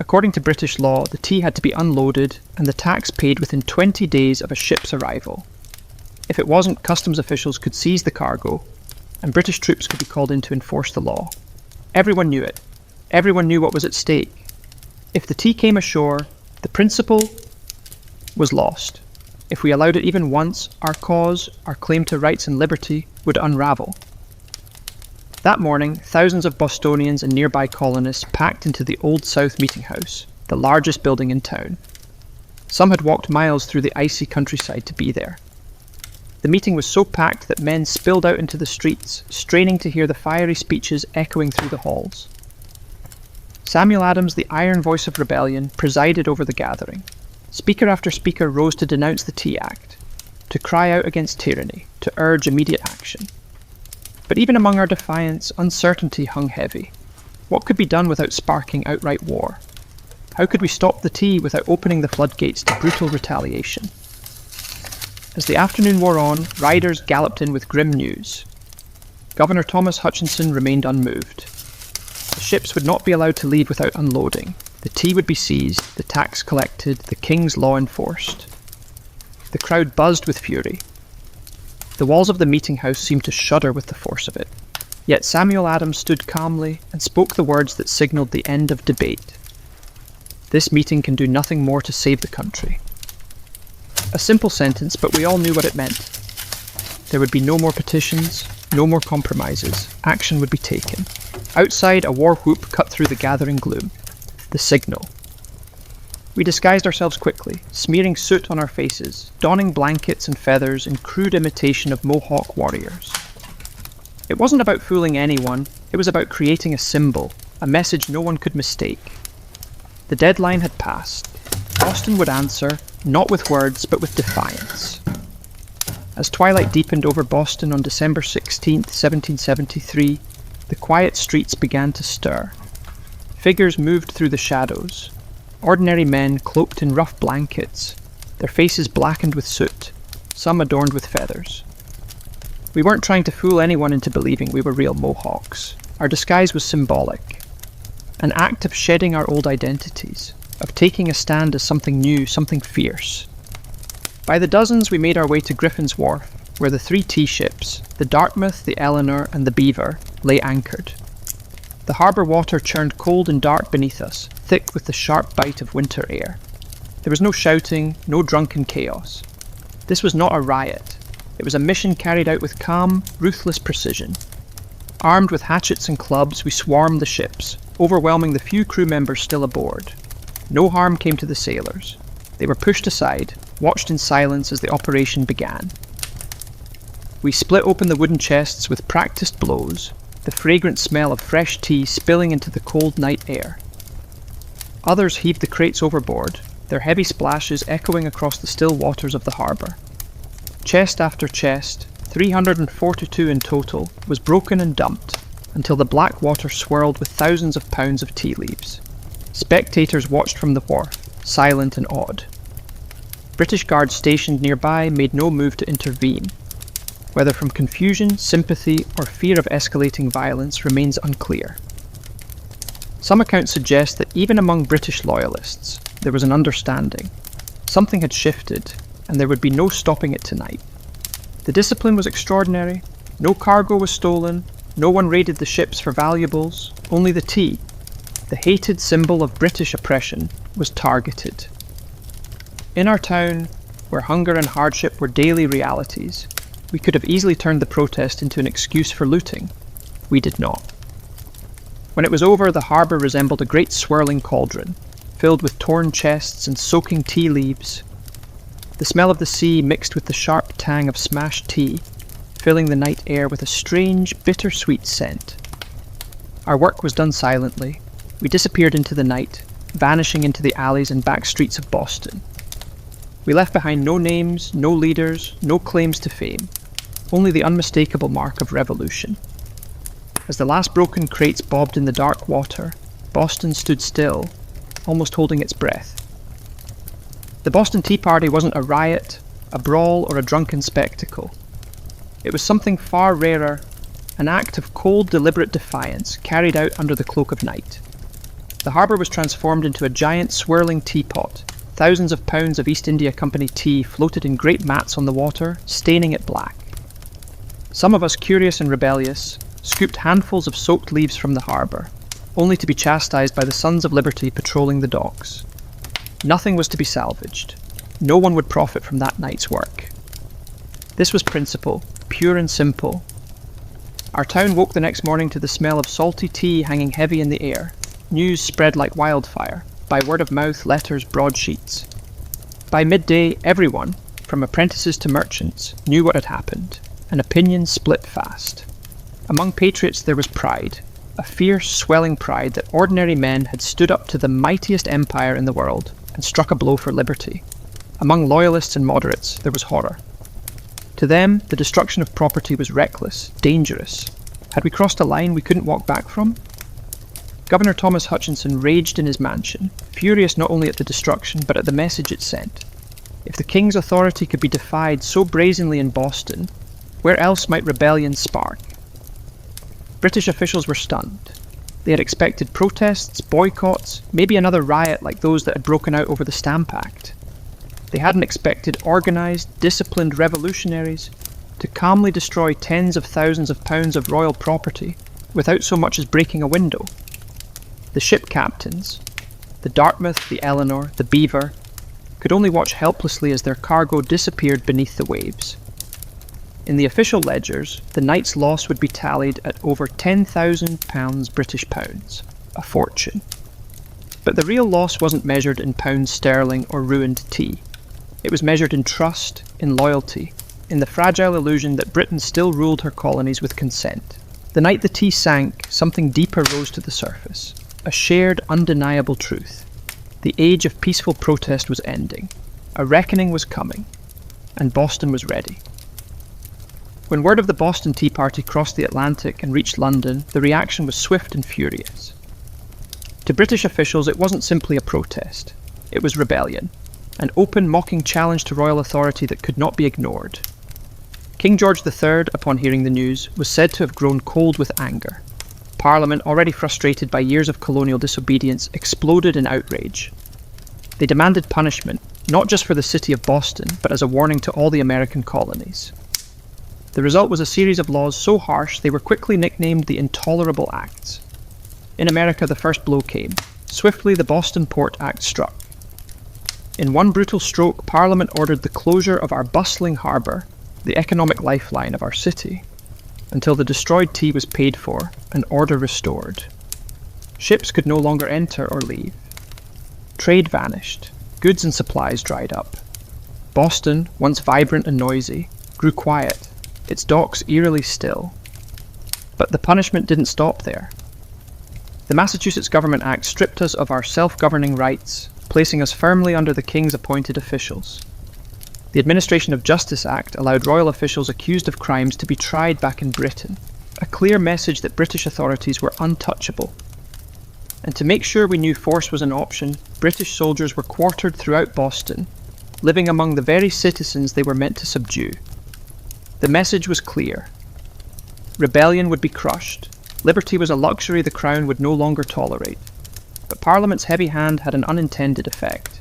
According to British law, the tea had to be unloaded and the tax paid within 20 days of a ship's arrival. If it wasn't, customs officials could seize the cargo, and British troops could be called in to enforce the law. Everyone knew it. Everyone knew what was at stake. If the tea came ashore, the principle was lost. If we allowed it even once, our cause, our claim to rights and liberty, would unravel. That morning, thousands of Bostonians and nearby colonists packed into the Old South Meeting House, the largest building in town. Some had walked miles through the icy countryside to be there. The meeting was so packed that men spilled out into the streets, straining to hear the fiery speeches echoing through the halls. Samuel Adams, the iron voice of rebellion, presided over the gathering. Speaker after speaker rose to denounce the Tea Act, to cry out against tyranny, to urge immediate action. But even among our defiance, uncertainty hung heavy. What could be done without sparking outright war? How could we stop the tea without opening the floodgates to brutal retaliation? As the afternoon wore on, riders galloped in with grim news. Governor Thomas Hutchinson remained unmoved. The ships would not be allowed to leave without unloading. The tea would be seized, the tax collected, the king's law enforced. The crowd buzzed with fury. The walls of the meeting house seemed to shudder with the force of it. Yet Samuel Adams stood calmly and spoke the words that signalled the end of debate. This meeting can do nothing more to save the country. A simple sentence, but we all knew what it meant. There would be no more petitions, no more compromises. Action would be taken. Outside, a war whoop cut through the gathering gloom. The signal. We disguised ourselves quickly, smearing soot on our faces, donning blankets and feathers in crude imitation of Mohawk warriors. It wasn't about fooling anyone, it was about creating a symbol, a message no one could mistake. The deadline had passed. Boston would answer, not with words, but with defiance. As twilight deepened over Boston on December 16th, 1773, the quiet streets began to stir. Figures moved through the shadows. Ordinary men cloaked in rough blankets, their faces blackened with soot, some adorned with feathers. We weren't trying to fool anyone into believing we were real Mohawks. Our disguise was symbolic. An act of shedding our old identities, of taking a stand as something new, something fierce. By the dozens we made our way to Griffin's Wharf, where the 3 tea ships, the Dartmouth, the Eleanor and the Beaver, lay anchored. The harbour water churned cold and dark beneath us, thick with the sharp bite of winter air. There was no shouting, no drunken chaos. This was not a riot. It was a mission carried out with calm, ruthless precision. Armed with hatchets and clubs, we swarmed the ships, overwhelming the few crew members still aboard. No harm came to the sailors. They were pushed aside, watched in silence as the operation began. We split open the wooden chests with practiced blows, the fragrant smell of fresh tea spilling into the cold night air. Others heaved the crates overboard, their heavy splashes echoing across the still waters of the harbour. Chest after chest, 342 in total, was broken and dumped, until the black water swirled with thousands of pounds of tea leaves. Spectators watched from the wharf, silent and awed. British guards stationed nearby made no move to intervene. Whether from confusion, sympathy, or fear of escalating violence remains unclear. Some accounts suggest that even among British loyalists, there was an understanding. Something had shifted, and there would be no stopping it tonight. The discipline was extraordinary. No cargo was stolen. No one raided the ships for valuables. Only the tea, the hated symbol of British oppression, was targeted. In our town, where hunger and hardship were daily realities, we could have easily turned the protest into an excuse for looting. We did not. When it was over, the harbour resembled a great swirling cauldron, filled with torn chests and soaking tea leaves. The smell of the sea mixed with the sharp tang of smashed tea, filling the night air with a strange, bittersweet scent. Our work was done silently. We disappeared into the night, vanishing into the alleys and back streets of Boston. We left behind no names, no leaders, no claims to fame, only the unmistakable mark of revolution. As the last broken crates bobbed in the dark water, Boston stood still, almost holding its breath. The Boston Tea Party wasn't a riot, a brawl, or a drunken spectacle. It was something far rarer, an act of cold, deliberate defiance carried out under the cloak of night. The harbour was transformed into a giant swirling teapot. Thousands of pounds of East India Company tea floated in great mats on the water, staining it black. Some of us, curious and rebellious, scooped handfuls of soaked leaves from the harbour, only to be chastised by the Sons of Liberty patrolling the docks. Nothing was to be salvaged. No one would profit from that night's work. This was principle, pure and simple. Our town woke the next morning to the smell of salty tea hanging heavy in the air. News spread like wildfire, by word of mouth, letters, broadsheets. By midday, everyone, from apprentices to merchants, knew what had happened, and opinions split fast. Among patriots there was pride, a fierce, swelling pride that ordinary men had stood up to the mightiest empire in the world and struck a blow for liberty. Among loyalists and moderates there was horror. To them, the destruction of property was reckless, dangerous. Had we crossed a line we couldn't walk back from? Governor Thomas Hutchinson raged in his mansion, furious not only at the destruction but at the message it sent. If the king's authority could be defied so brazenly in Boston, where else might rebellion spark? British officials were stunned. They had expected protests, boycotts, maybe another riot like those that had broken out over the Stamp Act. They hadn't expected organised, disciplined revolutionaries to calmly destroy tens of thousands of pounds of royal property without so much as breaking a window. The ship captains, the Dartmouth, the Eleanor, the Beaver, could only watch helplessly as their cargo disappeared beneath the waves. In the official ledgers, the night's loss would be tallied at over £10,000 British pounds, a fortune. But the real loss wasn't measured in pounds sterling or ruined tea. It was measured in trust, in loyalty, in the fragile illusion that Britain still ruled her colonies with consent. The night the tea sank, something deeper rose to the surface. A shared, undeniable truth. The age of peaceful protest was ending. A reckoning was coming. And Boston was ready. When word of the Boston Tea Party crossed the Atlantic and reached London, the reaction was swift and furious. To British officials, it wasn't simply a protest. It was rebellion. An open, mocking challenge to royal authority that could not be ignored. King George III, upon hearing the news, was said to have grown cold with anger. Parliament, already frustrated by years of colonial disobedience, exploded in outrage. They demanded punishment, not just for the city of Boston, but as a warning to all the American colonies. The result was a series of laws so harsh they were quickly nicknamed the Intolerable Acts. In America, the first blow came. Swiftly, the Boston Port Act struck. In one brutal stroke, Parliament ordered the closure of our bustling harbour, the economic lifeline of our city, until the destroyed tea was paid for and order restored. Ships could no longer enter or leave. Trade vanished. Goods and supplies dried up. Boston, once vibrant and noisy, grew quiet, its docks eerily still. But the punishment didn't stop there. The Massachusetts Government Act stripped us of our self-governing rights, placing us firmly under the King's appointed officials. The Administration of Justice Act allowed royal officials accused of crimes to be tried back in Britain, a clear message that British authorities were untouchable. And to make sure we knew force was an option, British soldiers were quartered throughout Boston, living among the very citizens they were meant to subdue. The message was clear. Rebellion would be crushed. Liberty was a luxury the Crown would no longer tolerate. But Parliament's heavy hand had an unintended effect.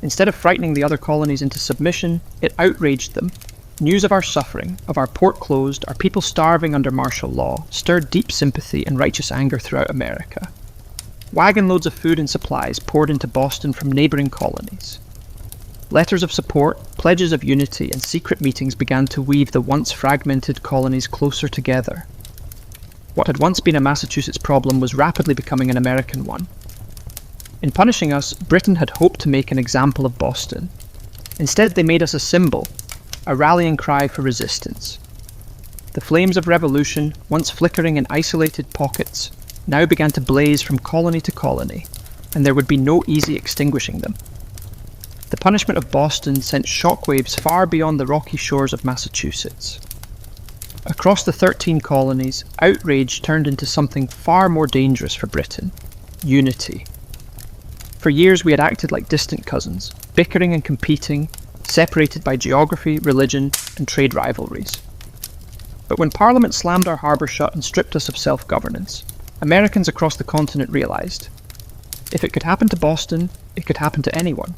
Instead of frightening the other colonies into submission, it outraged them. News of our suffering, of our port closed, our people starving under martial law, stirred deep sympathy and righteous anger throughout America. Wagon loads of food and supplies poured into Boston from neighbouring colonies. Letters of support, pledges of unity, and secret meetings began to weave the once fragmented colonies closer together. What had once been a Massachusetts problem was rapidly becoming an American one. In punishing us, Britain had hoped to make an example of Boston. Instead, they made us a symbol, a rallying cry for resistance. The flames of revolution, once flickering in isolated pockets, now began to blaze from colony to colony, and there would be no easy extinguishing them. The punishment of Boston sent shockwaves far beyond the rocky shores of Massachusetts. Across the 13 colonies, outrage turned into something far more dangerous for Britain: unity. For years we had acted like distant cousins, bickering and competing, separated by geography, religion, and trade rivalries. But when Parliament slammed our harbour shut and stripped us of self-governance, Americans across the continent realised, if it could happen to Boston, it could happen to anyone.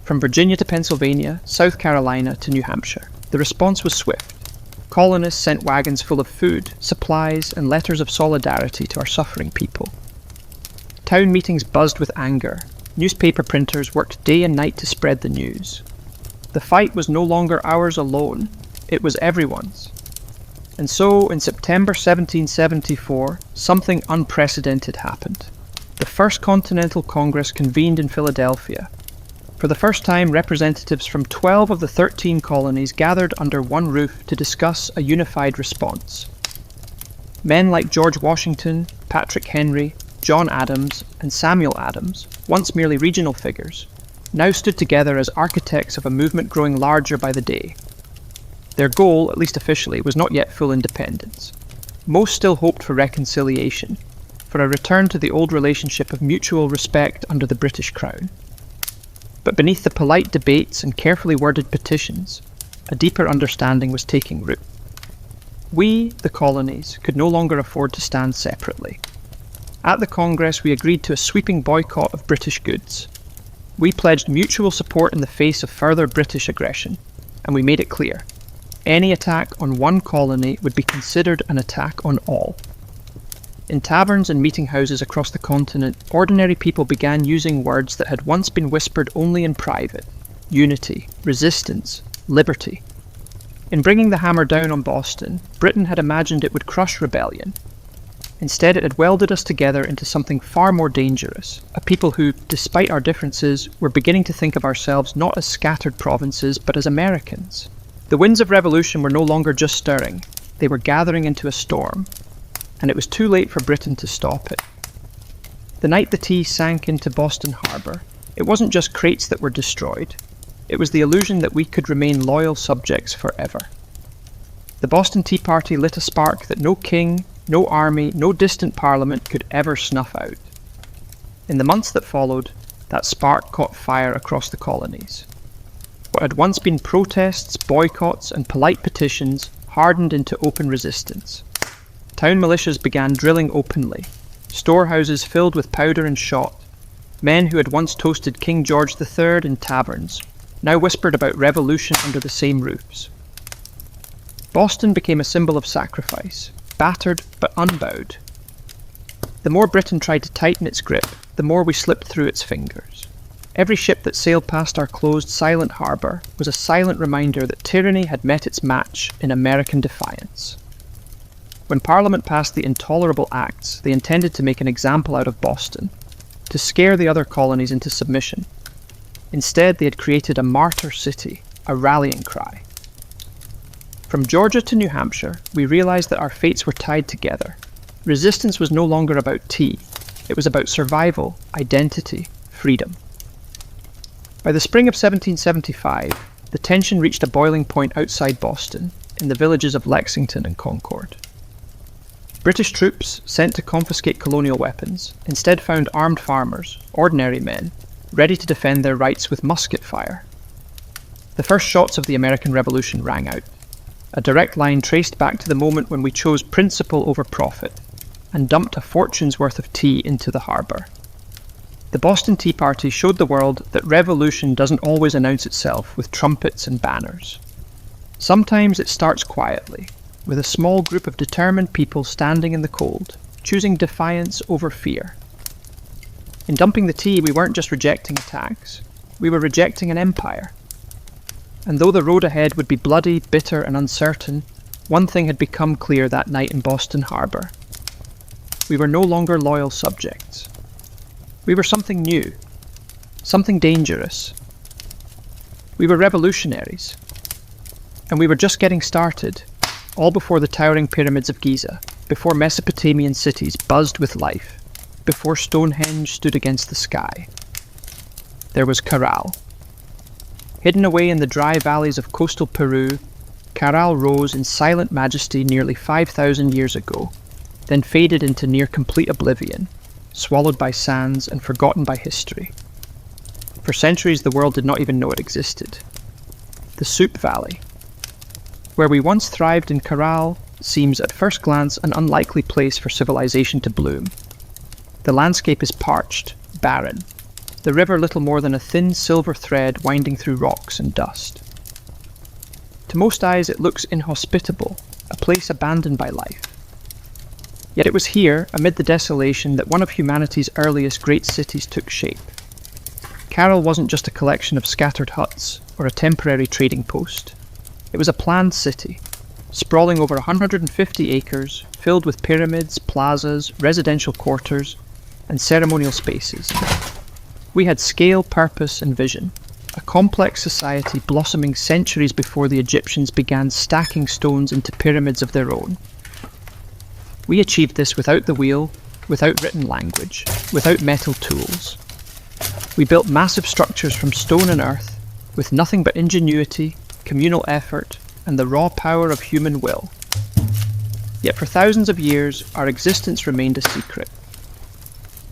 From Virginia to Pennsylvania, South Carolina to New Hampshire, the response was swift. Colonists sent wagons full of food, supplies, and letters of solidarity to our suffering people. Town meetings buzzed with anger. Newspaper printers worked day and night to spread the news. The fight was no longer ours alone, it was everyone's. And so, in September 1774, something unprecedented happened. The First Continental Congress convened in Philadelphia. For the first time, representatives from 12 of the 13 colonies gathered under one roof to discuss a unified response. Men like George Washington, Patrick Henry, John Adams, and Samuel Adams, once merely regional figures, now stood together as architects of a movement growing larger by the day. Their goal, at least officially, was not yet full independence. Most still hoped for reconciliation, for a return to the old relationship of mutual respect under the British Crown. But beneath the polite debates and carefully worded petitions, a deeper understanding was taking root. We, the colonies, could no longer afford to stand separately. At the Congress, we agreed to a sweeping boycott of British goods. We pledged mutual support in the face of further British aggression, and we made it clear: any attack on one colony would be considered an attack on all. In taverns and meeting houses across the continent, ordinary people began using words that had once been whispered only in private: unity, resistance, liberty. In bringing the hammer down on Boston, Britain had imagined it would crush rebellion. Instead, it had welded us together into something far more dangerous, a people who, despite our differences, were beginning to think of ourselves not as scattered provinces, but as Americans. The winds of revolution were no longer just stirring, they were gathering into a storm, and it was too late for Britain to stop it. The night the tea sank into Boston Harbour, it wasn't just crates that were destroyed, it was the illusion that we could remain loyal subjects forever. The Boston Tea Party lit a spark that no king, no army, no distant parliament could ever snuff out. In the months that followed, that spark caught fire across the colonies. What had once been protests, boycotts, and polite petitions hardened into open resistance. Town militias began drilling openly, storehouses filled with powder and shot. Men who had once toasted King George III in taverns now whispered about revolution under the same roofs. Boston became a symbol of sacrifice, battered but unbowed. The more Britain tried to tighten its grip, the more we slipped through its fingers. Every ship that sailed past our closed, silent harbour was a silent reminder that tyranny had met its match in American defiance. When Parliament passed the Intolerable Acts, they intended to make an example out of Boston, to scare the other colonies into submission. Instead, they had created a martyr city, a rallying cry. From Georgia to New Hampshire, we realised that our fates were tied together. Resistance was no longer about tea. It was about survival, identity, freedom. By the spring of 1775, the tension reached a boiling point outside Boston, in the villages of Lexington and Concord. British troops, sent to confiscate colonial weapons, instead found armed farmers, ordinary men, ready to defend their rights with musket fire. The first shots of the American Revolution rang out, a direct line traced back to the moment when we chose principle over profit, and dumped a fortune's worth of tea into the harbour. The Boston Tea Party showed the world that revolution doesn't always announce itself with trumpets and banners. Sometimes it starts quietly, with a small group of determined people standing in the cold, choosing defiance over fear. In dumping the tea, we weren't just rejecting attacks, we were rejecting an empire. And though the road ahead would be bloody, bitter, and uncertain, one thing had become clear that night in Boston Harbour. We were no longer loyal subjects. We were something new, something dangerous. We were revolutionaries. And we were just getting started, all before the towering pyramids of Giza, before Mesopotamian cities buzzed with life, before Stonehenge stood against the sky. There was Caral. Hidden away in the dry valleys of coastal Peru, Caral rose in silent majesty nearly 5,000 years ago, then faded into near-complete oblivion, swallowed by sands and forgotten by history. For centuries the world did not even know it existed. The Soup Valley. Where we once thrived in Caral seems at first glance an unlikely place for civilization to bloom. The landscape is parched, barren, the river little more than a thin silver thread winding through rocks and dust. To most eyes it looks inhospitable, a place abandoned by life. Yet it was here, amid the desolation, that one of humanity's earliest great cities took shape. Caral wasn't just a collection of scattered huts or a temporary trading post. It was a planned city, sprawling over 150 acres, filled with pyramids, plazas, residential quarters, and ceremonial spaces. We had scale, purpose, and vision, a complex society blossoming centuries before the Egyptians began stacking stones into pyramids of their own. We achieved this without the wheel, without written language, without metal tools. We built massive structures from stone and earth, with nothing but ingenuity, communal effort, and the raw power of human will. Yet for thousands of years, our existence remained a secret.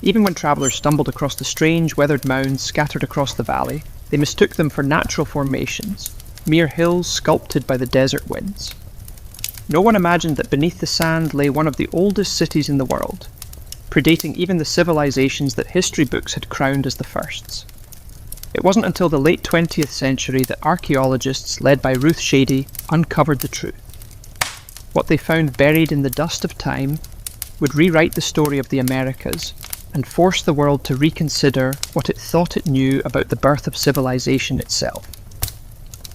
Even when travellers stumbled across the strange, weathered mounds scattered across the valley, they mistook them for natural formations, mere hills sculpted by the desert winds. No one imagined that beneath the sand lay one of the oldest cities in the world, predating even the civilizations that history books had crowned as the firsts. It wasn't until the late 20th century that archaeologists, led by Ruth Shady, uncovered the truth. What they found buried in the dust of time would rewrite the story of the Americas and force the world to reconsider what it thought it knew about the birth of civilization itself.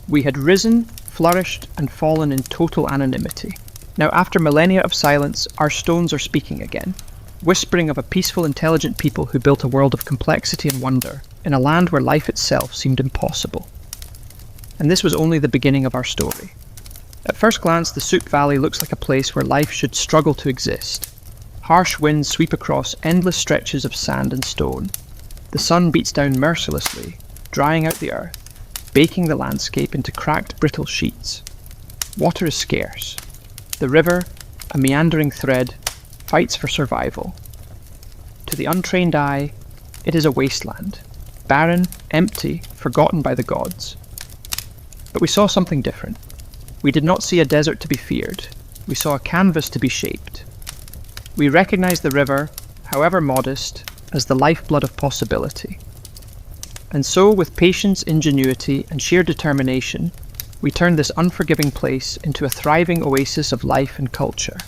We had risen, flourished, and fallen in total anonymity. Now, after millennia of silence, our stones are speaking again, whispering of a peaceful, intelligent people who built a world of complexity and wonder in a land where life itself seemed impossible. And this was only the beginning of our story. At first glance, the Soup Valley looks like a place where life should struggle to exist. Harsh winds sweep across endless stretches of sand and stone. The sun beats down mercilessly, drying out the earth, baking the landscape into cracked, brittle sheets. Water is scarce. The river, a meandering thread, fights for survival. To the untrained eye, it is a wasteland, barren, empty, forgotten by the gods. But we saw something different. We did not see a desert to be feared. We saw a canvas to be shaped. We recognized the river, however modest, as the lifeblood of possibility. And so, with patience, ingenuity, and sheer determination, we turned this unforgiving place into a thriving oasis of life and culture.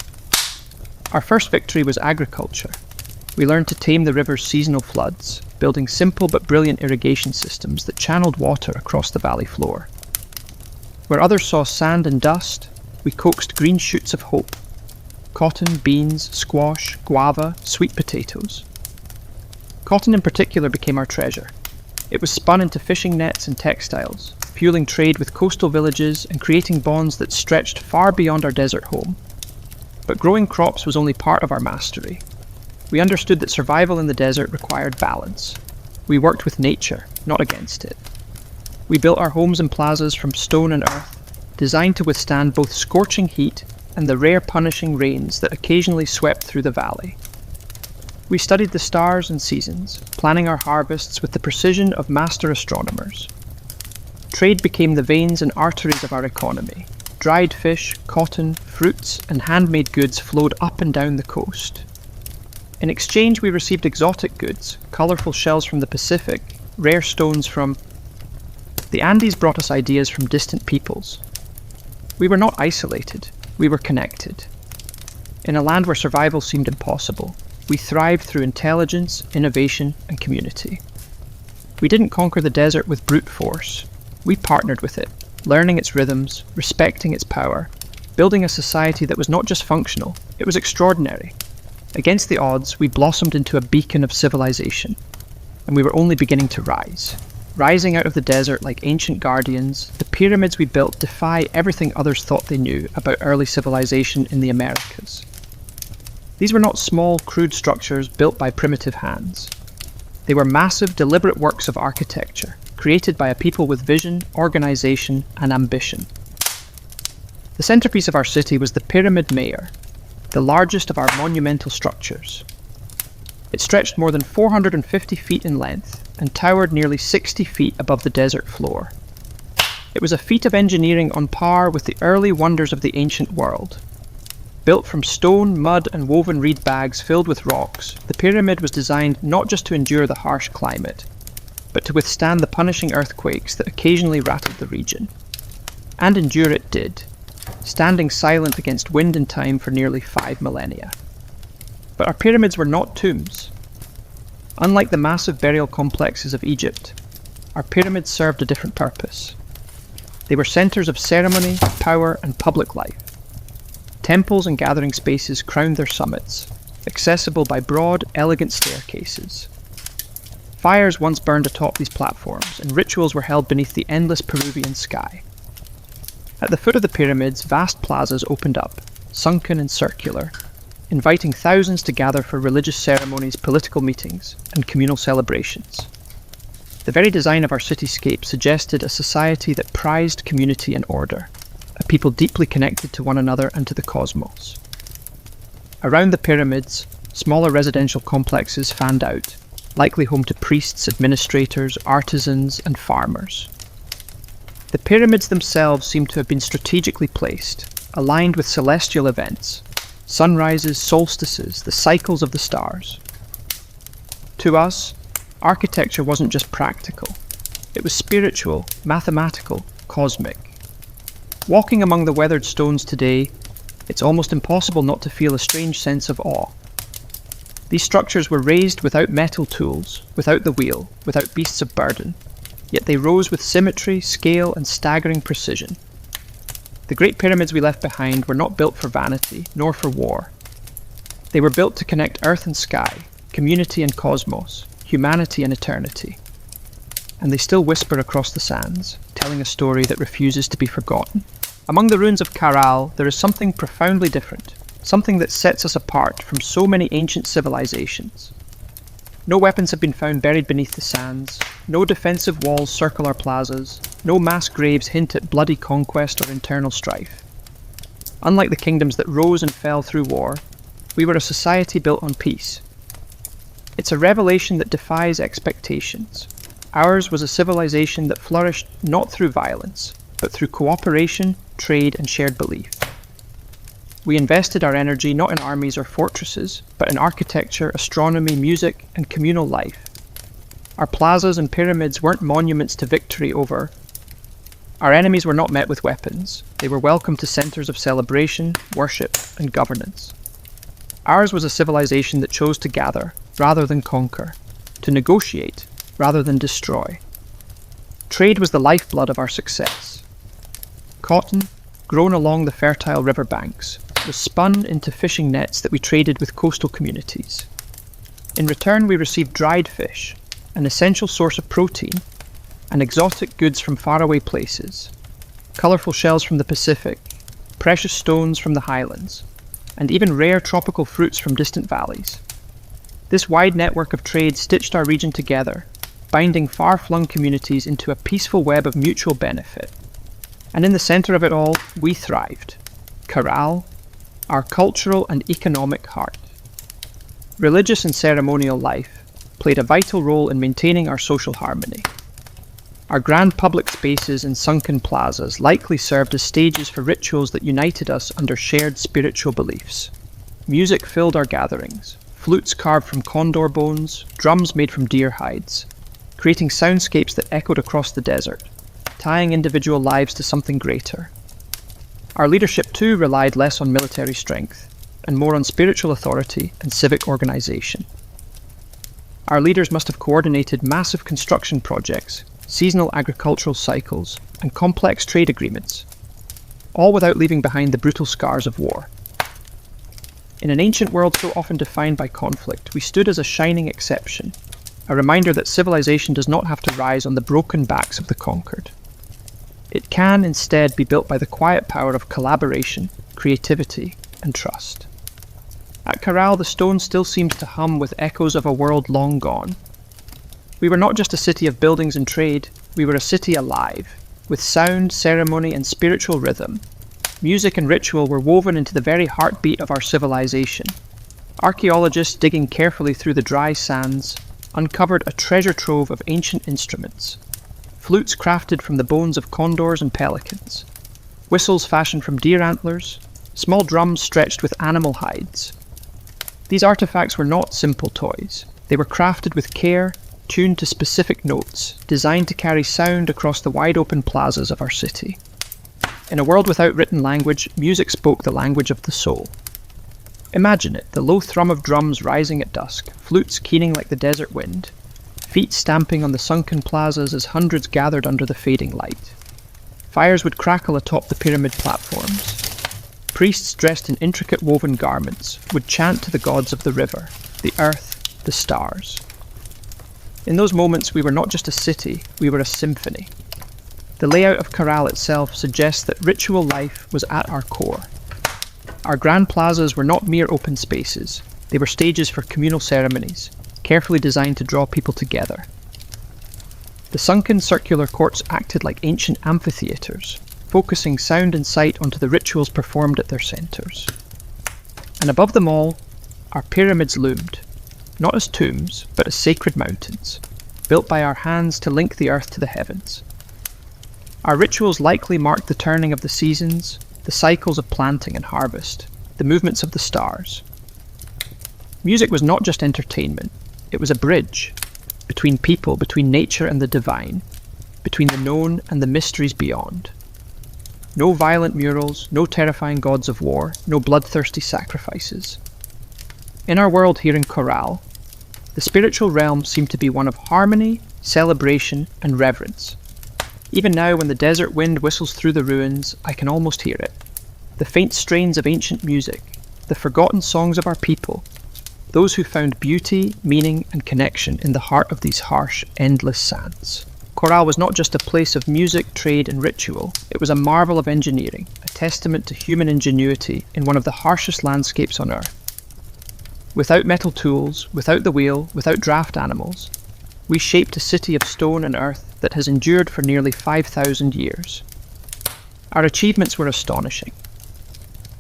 Our first victory was agriculture. We learned to tame the river's seasonal floods, building simple but brilliant irrigation systems that channeled water across the valley floor. Where others saw sand and dust, we coaxed green shoots of hope. Cotton, beans, squash, guava, sweet potatoes. Cotton in particular became our treasure. It was spun into fishing nets and textiles, fueling trade with coastal villages and creating bonds that stretched far beyond our desert home. But growing crops was only part of our mastery. We understood that survival in the desert required balance. We worked with nature, not against it. We built our homes and plazas from stone and earth, designed to withstand both scorching heat and the rare punishing rains that occasionally swept through the valley. We studied the stars and seasons, planning our harvests with the precision of master astronomers. Trade became the veins and arteries of our economy. Dried fish, cotton, fruits, and handmade goods flowed up and down the coast. In exchange, we received exotic goods, colorful shells from the Pacific, rare stones from... The Andes brought us ideas from distant peoples. We were not isolated, we were connected. In a land where survival seemed impossible, we thrived through intelligence, innovation, and community. We didn't conquer the desert with brute force. We partnered with it, learning its rhythms, respecting its power, building a society that was not just functional, it was extraordinary. Against the odds, we blossomed into a beacon of civilization, and we were only beginning to rise. Rising out of the desert like ancient guardians, the pyramids we built defy everything others thought they knew about early civilization in the Americas. These were not small, crude structures built by primitive hands. They were massive, deliberate works of architecture, created by a people with vision, organization, and ambition. The centerpiece of our city was the Pyramid Mayor, the largest of our monumental structures. It stretched more than 450 feet in length and towered nearly 60 feet above the desert floor. It was a feat of engineering on par with the early wonders of the ancient world. Built from stone, mud, and woven reed bags filled with rocks, the pyramid was designed not just to endure the harsh climate, but to withstand the punishing earthquakes that occasionally rattled the region. And endure it did, standing silent against wind and time for nearly 5 millennia. But our pyramids were not tombs. Unlike the massive burial complexes of Egypt, our pyramids served a different purpose. They were centers of ceremony, power, and public life. Temples and gathering spaces crowned their summits, accessible by broad, elegant staircases. Fires once burned atop these platforms, and rituals were held beneath the endless Peruvian sky. At the foot of the pyramids, vast plazas opened up, sunken and circular, inviting thousands to gather for religious ceremonies, political meetings, and communal celebrations. The very design of our cityscape suggested a society that prized community and order, a people deeply connected to one another and to the cosmos. Around the pyramids, smaller residential complexes fanned out, likely home to priests, administrators, artisans, and farmers. The pyramids themselves seemed to have been strategically placed, aligned with celestial events, sunrises, solstices, the cycles of the stars. To us, architecture wasn't just practical. It was spiritual, mathematical, cosmic. Walking among the weathered stones today, it's almost impossible not to feel a strange sense of awe. These structures were raised without metal tools, without the wheel, without beasts of burden, yet they rose with symmetry, scale, and staggering precision. The great pyramids we left behind were not built for vanity, nor for war. They were built to connect earth and sky, community and cosmos, humanity and eternity. And they still whisper across the sands, telling a story that refuses to be forgotten. Among the ruins of Caral, there is something profoundly different, something that sets us apart from so many ancient civilizations. No weapons have been found buried beneath the sands, no defensive walls circle our plazas, no mass graves hint at bloody conquest or internal strife. Unlike the kingdoms that rose and fell through war, we were a society built on peace. It's a revelation that defies expectations. Ours was a civilization that flourished not through violence, but through cooperation, trade, and shared belief. We invested our energy not in armies or fortresses, but in architecture, astronomy, music, and communal life. Our plazas and pyramids weren't monuments to victory over. Our enemies were not met with weapons. They were welcomed to centres of celebration, worship, and governance. Ours was a civilization that chose to gather rather than conquer, to negotiate rather than destroy. Trade was the lifeblood of our success. Cotton, grown along the fertile river banks, was spun into fishing nets that we traded with coastal communities. In return, we received dried fish, an essential source of protein, and exotic goods from faraway places, colourful shells from the Pacific, precious stones from the highlands, and even rare tropical fruits from distant valleys. This wide network of trade stitched our region together, binding far-flung communities into a peaceful web of mutual benefit. And in the centre of it all, we thrived. Crackle, our cultural and economic heart. Religious and ceremonial life played a vital role in maintaining our social harmony. Our grand public spaces and sunken plazas likely served as stages for rituals that united us under shared spiritual beliefs. Music filled our gatherings, flutes carved from condor bones, drums made from deer hides, creating soundscapes that echoed across the desert, tying individual lives to something greater. Our leadership too relied less on military strength, and more on spiritual authority and civic organisation. Our leaders must have coordinated massive construction projects, seasonal agricultural cycles, and complex trade agreements, all without leaving behind the brutal scars of war. In an ancient world so often defined by conflict, we stood as a shining exception, a reminder that civilization does not have to rise on the broken backs of the conquered. It can instead be built by the quiet power of collaboration, creativity, and trust. At Crackle, the stone still seems to hum with echoes of a world long gone. We were not just a city of buildings and trade, we were a city alive, with sound, ceremony, and spiritual rhythm. Music and ritual were woven into the very heartbeat of our civilization. Archaeologists digging carefully through the dry sands uncovered a treasure trove of ancient instruments. Flutes crafted from the bones of condors and pelicans, whistles fashioned from deer antlers, small drums stretched with animal hides. These artifacts were not simple toys. They were crafted with care, tuned to specific notes, designed to carry sound across the wide-open plazas of our city. In a world without written language, music spoke the language of the soul. Imagine it, the low thrum of drums rising at dusk, flutes keening like the desert wind, feet stamping on the sunken plazas as hundreds gathered under the fading light. Fires would crackle atop the pyramid platforms. Priests dressed in intricate woven garments would chant to the gods of the river, the earth, the stars. In those moments, we were not just a city, we were a symphony. The layout of Crackle itself suggests that ritual life was at our core. Our grand plazas were not mere open spaces, they were stages for communal ceremonies, carefully designed to draw people together. The sunken circular courts acted like ancient amphitheatres, focusing sound and sight onto the rituals performed at their centres. And above them all, our pyramids loomed, not as tombs, but as sacred mountains, built by our hands to link the earth to the heavens. Our rituals likely marked the turning of the seasons, the cycles of planting and harvest, the movements of the stars. Music was not just entertainment, it was a bridge between people, between nature and the divine, between the known and the mysteries beyond. No violent murals, no terrifying gods of war, no bloodthirsty sacrifices. In our world here in Crackle, the spiritual realm seemed to be one of harmony, celebration, and reverence. Even now, when the desert wind whistles through the ruins, I can almost hear it. The faint strains of ancient music, the forgotten songs of our people, those who found beauty, meaning, and connection in the heart of these harsh, endless sands. Crackle was not just a place of music, trade, and ritual. It was a marvel of engineering, a testament to human ingenuity in one of the harshest landscapes on Earth. Without metal tools, without the wheel, without draft animals, we shaped a city of stone and earth that has endured for nearly 5,000 years. Our achievements were astonishing.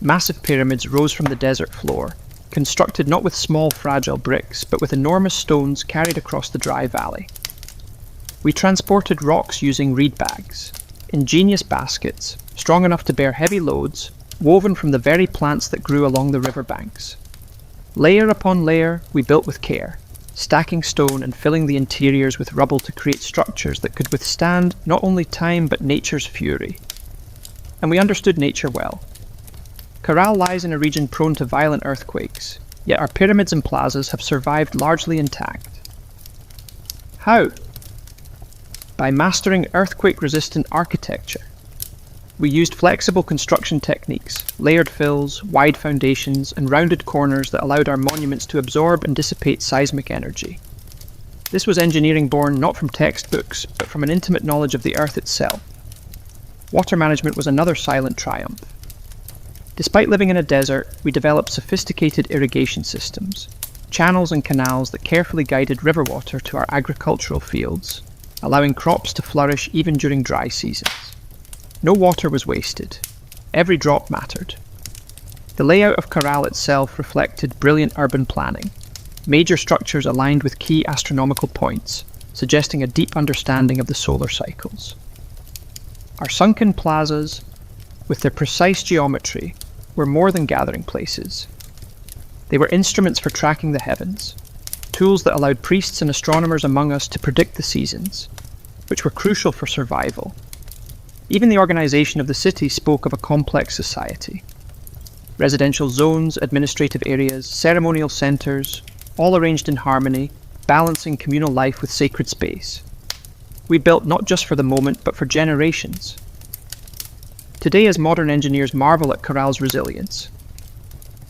Massive pyramids rose from the desert floor, constructed not with small fragile bricks, but with enormous stones carried across the dry valley. We transported rocks using reed bags, Ingenious baskets, strong enough to bear heavy loads, woven from the very plants that grew along the river banks. Layer upon layer, we built with care, stacking stone and filling the interiors with rubble to create structures that could withstand not only time but nature's fury. And we understood nature well. Corral lies in a region prone to violent earthquakes, yet our pyramids and plazas have survived largely intact. How? By mastering earthquake-resistant architecture. We used flexible construction techniques, layered fills, wide foundations, and rounded corners that allowed our monuments to absorb and dissipate seismic energy. This was engineering born not from textbooks, but from an intimate knowledge of the earth itself. Water management was another silent triumph. Despite living in a desert, we developed sophisticated irrigation systems, channels and canals that carefully guided river water to our agricultural fields, allowing crops to flourish even during dry seasons. No water was wasted. Every drop mattered. The layout of Corral itself reflected brilliant urban planning, major structures aligned with key astronomical points, suggesting a deep understanding of the solar cycles. Our sunken plazas, with their precise geometry, were more than gathering places. They were instruments for tracking the heavens, tools that allowed priests and astronomers among us to predict the seasons, which were crucial for survival. Even the organization of the city spoke of a complex society. Residential zones, administrative areas, ceremonial centers, all arranged in harmony, balancing communal life with sacred space. We built not just for the moment, but for generations. Today, as modern engineers marvel at Corral's resilience,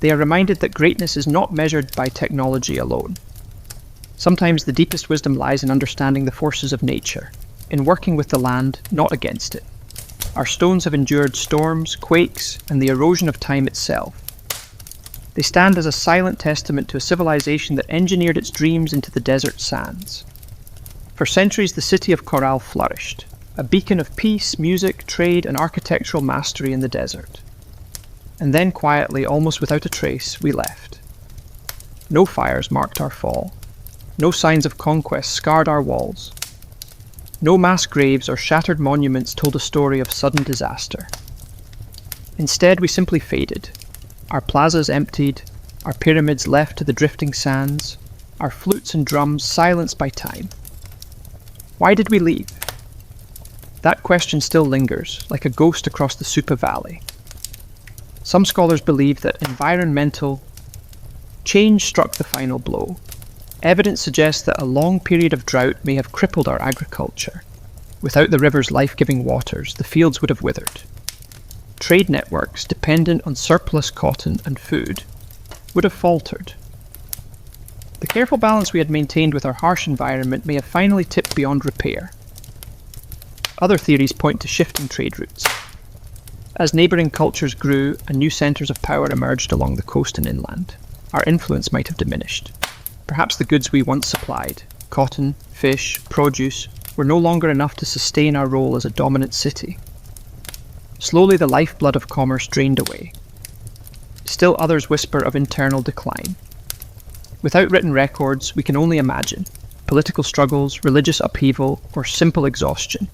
they are reminded that greatness is not measured by technology alone. Sometimes the deepest wisdom lies in understanding the forces of nature, in working with the land, not against it. Our stones have endured storms, quakes, and the erosion of time itself. They stand as a silent testament to a civilization that engineered its dreams into the desert sands. For centuries, the city of Corral flourished, a beacon of peace, music, trade, and architectural mastery in the desert. And then quietly, almost without a trace, we left. No fires marked our fall. No signs of conquest scarred our walls. No mass graves or shattered monuments told a story of sudden disaster. Instead, we simply faded. Our plazas emptied, our pyramids left to the drifting sands, our flutes and drums silenced by time. Why did we leave? That question still lingers, like a ghost across the Supa Valley. Some scholars believe that environmental change struck the final blow. Evidence suggests that a long period of drought may have crippled our agriculture. Without the river's life-giving waters, the fields would have withered. Trade networks, dependent on surplus cotton and food, would have faltered. The careful balance we had maintained with our harsh environment may have finally tipped beyond repair. Other theories point to shifting trade routes. As neighbouring cultures grew and new centres of power emerged along the coast and inland, our influence might have diminished. Perhaps the goods we once supplied, cotton, fish, produce, were no longer enough to sustain our role as a dominant city. Slowly the lifeblood of commerce drained away. Still others whisper of internal decline. Without written records, we can only imagine political struggles, religious upheaval, or simple exhaustion.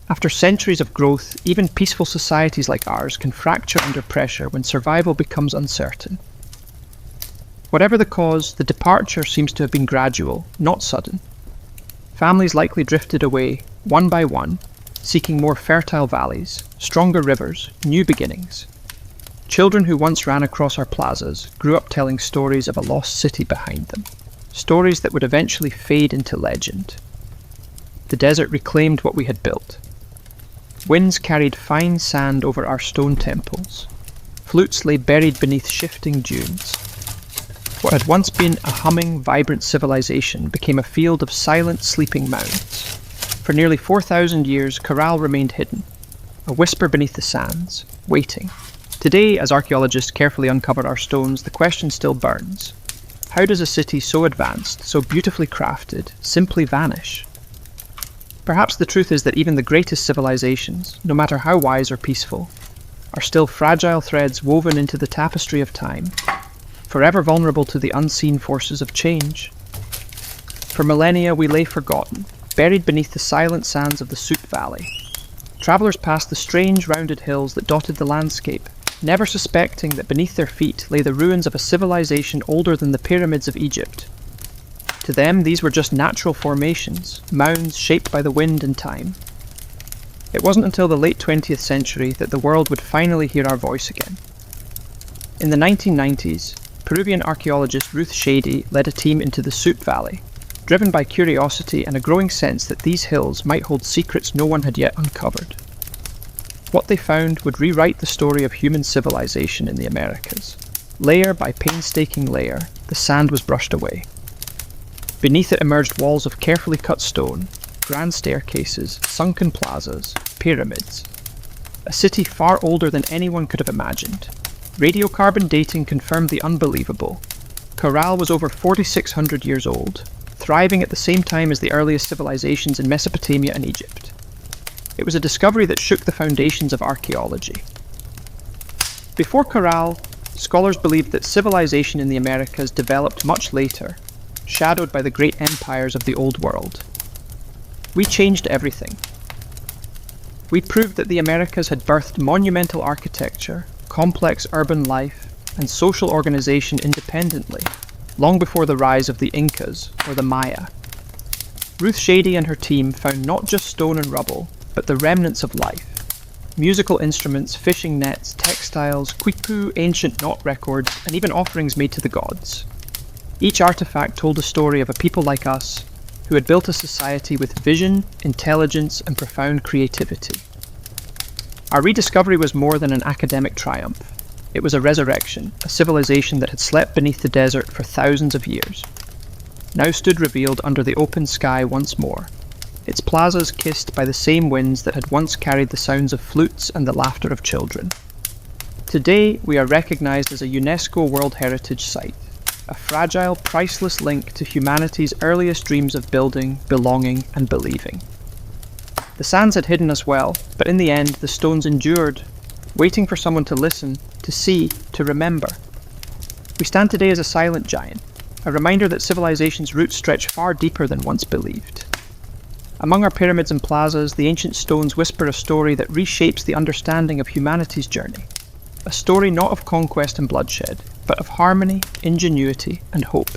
After centuries of growth, even peaceful societies like ours can fracture under pressure when survival becomes uncertain. Whatever the cause, the departure seems to have been gradual, not sudden. Families likely drifted away, one by one, seeking more fertile valleys, stronger rivers, new beginnings. Children who once ran across our plazas grew up telling stories of a lost city behind them, stories that would eventually fade into legend. The desert reclaimed what we had built. Winds carried fine sand over our stone temples. Flutes lay buried beneath shifting dunes. What had once been a humming, vibrant civilization became a field of silent, sleeping mounds. For nearly 4,000 years, Corral remained hidden, a whisper beneath the sands, waiting. Today, as archaeologists carefully uncover our stones, the question still burns. How does a city so advanced, so beautifully crafted, simply vanish? Perhaps the truth is that even the greatest civilizations, no matter how wise or peaceful, are still fragile threads woven into the tapestry of time, forever vulnerable to the unseen forces of change. For millennia we lay forgotten, buried beneath the silent sands of the Supa Valley. Travellers passed the strange rounded hills that dotted the landscape, never suspecting that beneath their feet lay the ruins of a civilization older than the pyramids of Egypt. To them, these were just natural formations, mounds shaped by the wind and time. It wasn't until the late 20th century that the world would finally hear our voice again. In the 1990s, Peruvian archaeologist Ruth Shady led a team into the Soup Valley, driven by curiosity and a growing sense that these hills might hold secrets no one had yet uncovered. What they found would rewrite the story of human civilization in the Americas. Layer by painstaking layer, the sand was brushed away. Beneath it emerged walls of carefully cut stone, grand staircases, sunken plazas, pyramids. A city far older than anyone could have imagined. Radiocarbon dating confirmed the unbelievable. Corral was over 4,600 years old, thriving at the same time as the earliest civilizations in Mesopotamia and Egypt. It was a discovery that shook the foundations of archaeology. Before Corral, scholars believed that civilization in the Americas developed much later, shadowed by the great empires of the Old World. We changed everything. We proved that the Americas had birthed monumental architecture, complex urban life, and social organization independently, long before the rise of the Incas or the Maya. Ruth Shady and her team found not just stone and rubble, but the remnants of life. Musical instruments, fishing nets, textiles, quipu, ancient knot records, and even offerings made to the gods. Each artifact told a story of a people like us who had built a society with vision, intelligence, and profound creativity. Our rediscovery was more than an academic triumph. It was a resurrection, a civilization that had slept beneath the desert for thousands of years. Now stood revealed under the open sky once more, its plazas kissed by the same winds that had once carried the sounds of flutes and the laughter of children. Today, we are recognized as a UNESCO World Heritage Site, a fragile, priceless link to humanity's earliest dreams of building, belonging, and believing. The sands had hidden us well, but in the end, the stones endured, waiting for someone to listen, to see, to remember. We stand today as a silent giant, a reminder that civilization's roots stretch far deeper than once believed. Among our pyramids and plazas, the ancient stones whisper a story that reshapes the understanding of humanity's journey. A story not of conquest and bloodshed, but of harmony, ingenuity, and hope.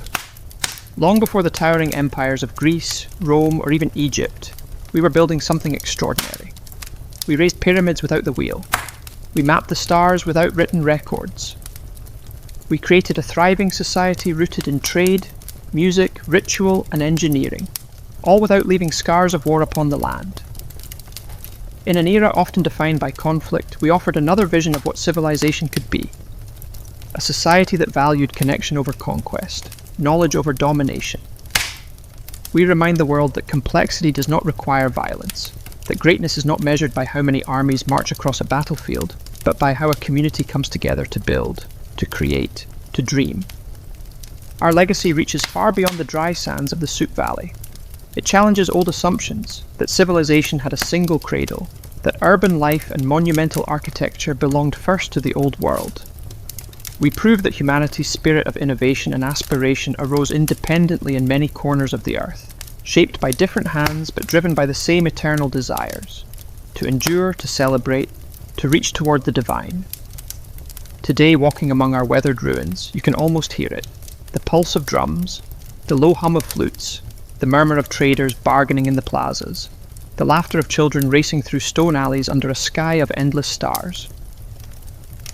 Long before the towering empires of Greece, Rome, or even Egypt, we were building something extraordinary. We raised pyramids without the wheel. We mapped the stars without written records. We created a thriving society rooted in trade, music, ritual, and engineering, all without leaving scars of war upon the land. In an era often defined by conflict, we offered another vision of what civilization could be. A society that valued connection over conquest, knowledge over domination. We remind the world that complexity does not require violence, that greatness is not measured by how many armies march across a battlefield, but by how a community comes together to build, to create, to dream. Our legacy reaches far beyond the dry sands of the Soup Valley. It challenges old assumptions that civilization had a single cradle, that urban life and monumental architecture belonged first to the Old World. We prove that humanity's spirit of innovation and aspiration arose independently in many corners of the earth, shaped by different hands but driven by the same eternal desires, to endure, to celebrate, to reach toward the divine. Today, walking among our weathered ruins, you can almost hear it, the pulse of drums, the low hum of flutes, the murmur of traders bargaining in the plazas, the laughter of children racing through stone alleys under a sky of endless stars.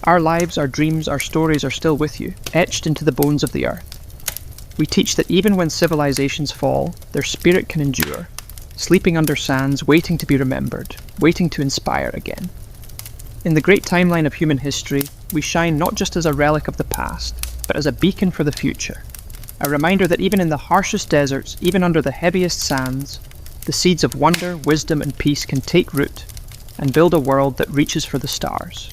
Our lives, our dreams, our stories are still with you, etched into the bones of the earth. We teach that even when civilizations fall, their spirit can endure, sleeping under sands, waiting to be remembered, waiting to inspire again. In the great timeline of human history, we shine not just as a relic of the past, but as a beacon for the future. A reminder that even in the harshest deserts, even under the heaviest sands, the seeds of wonder, wisdom, and peace can take root and build a world that reaches for the stars.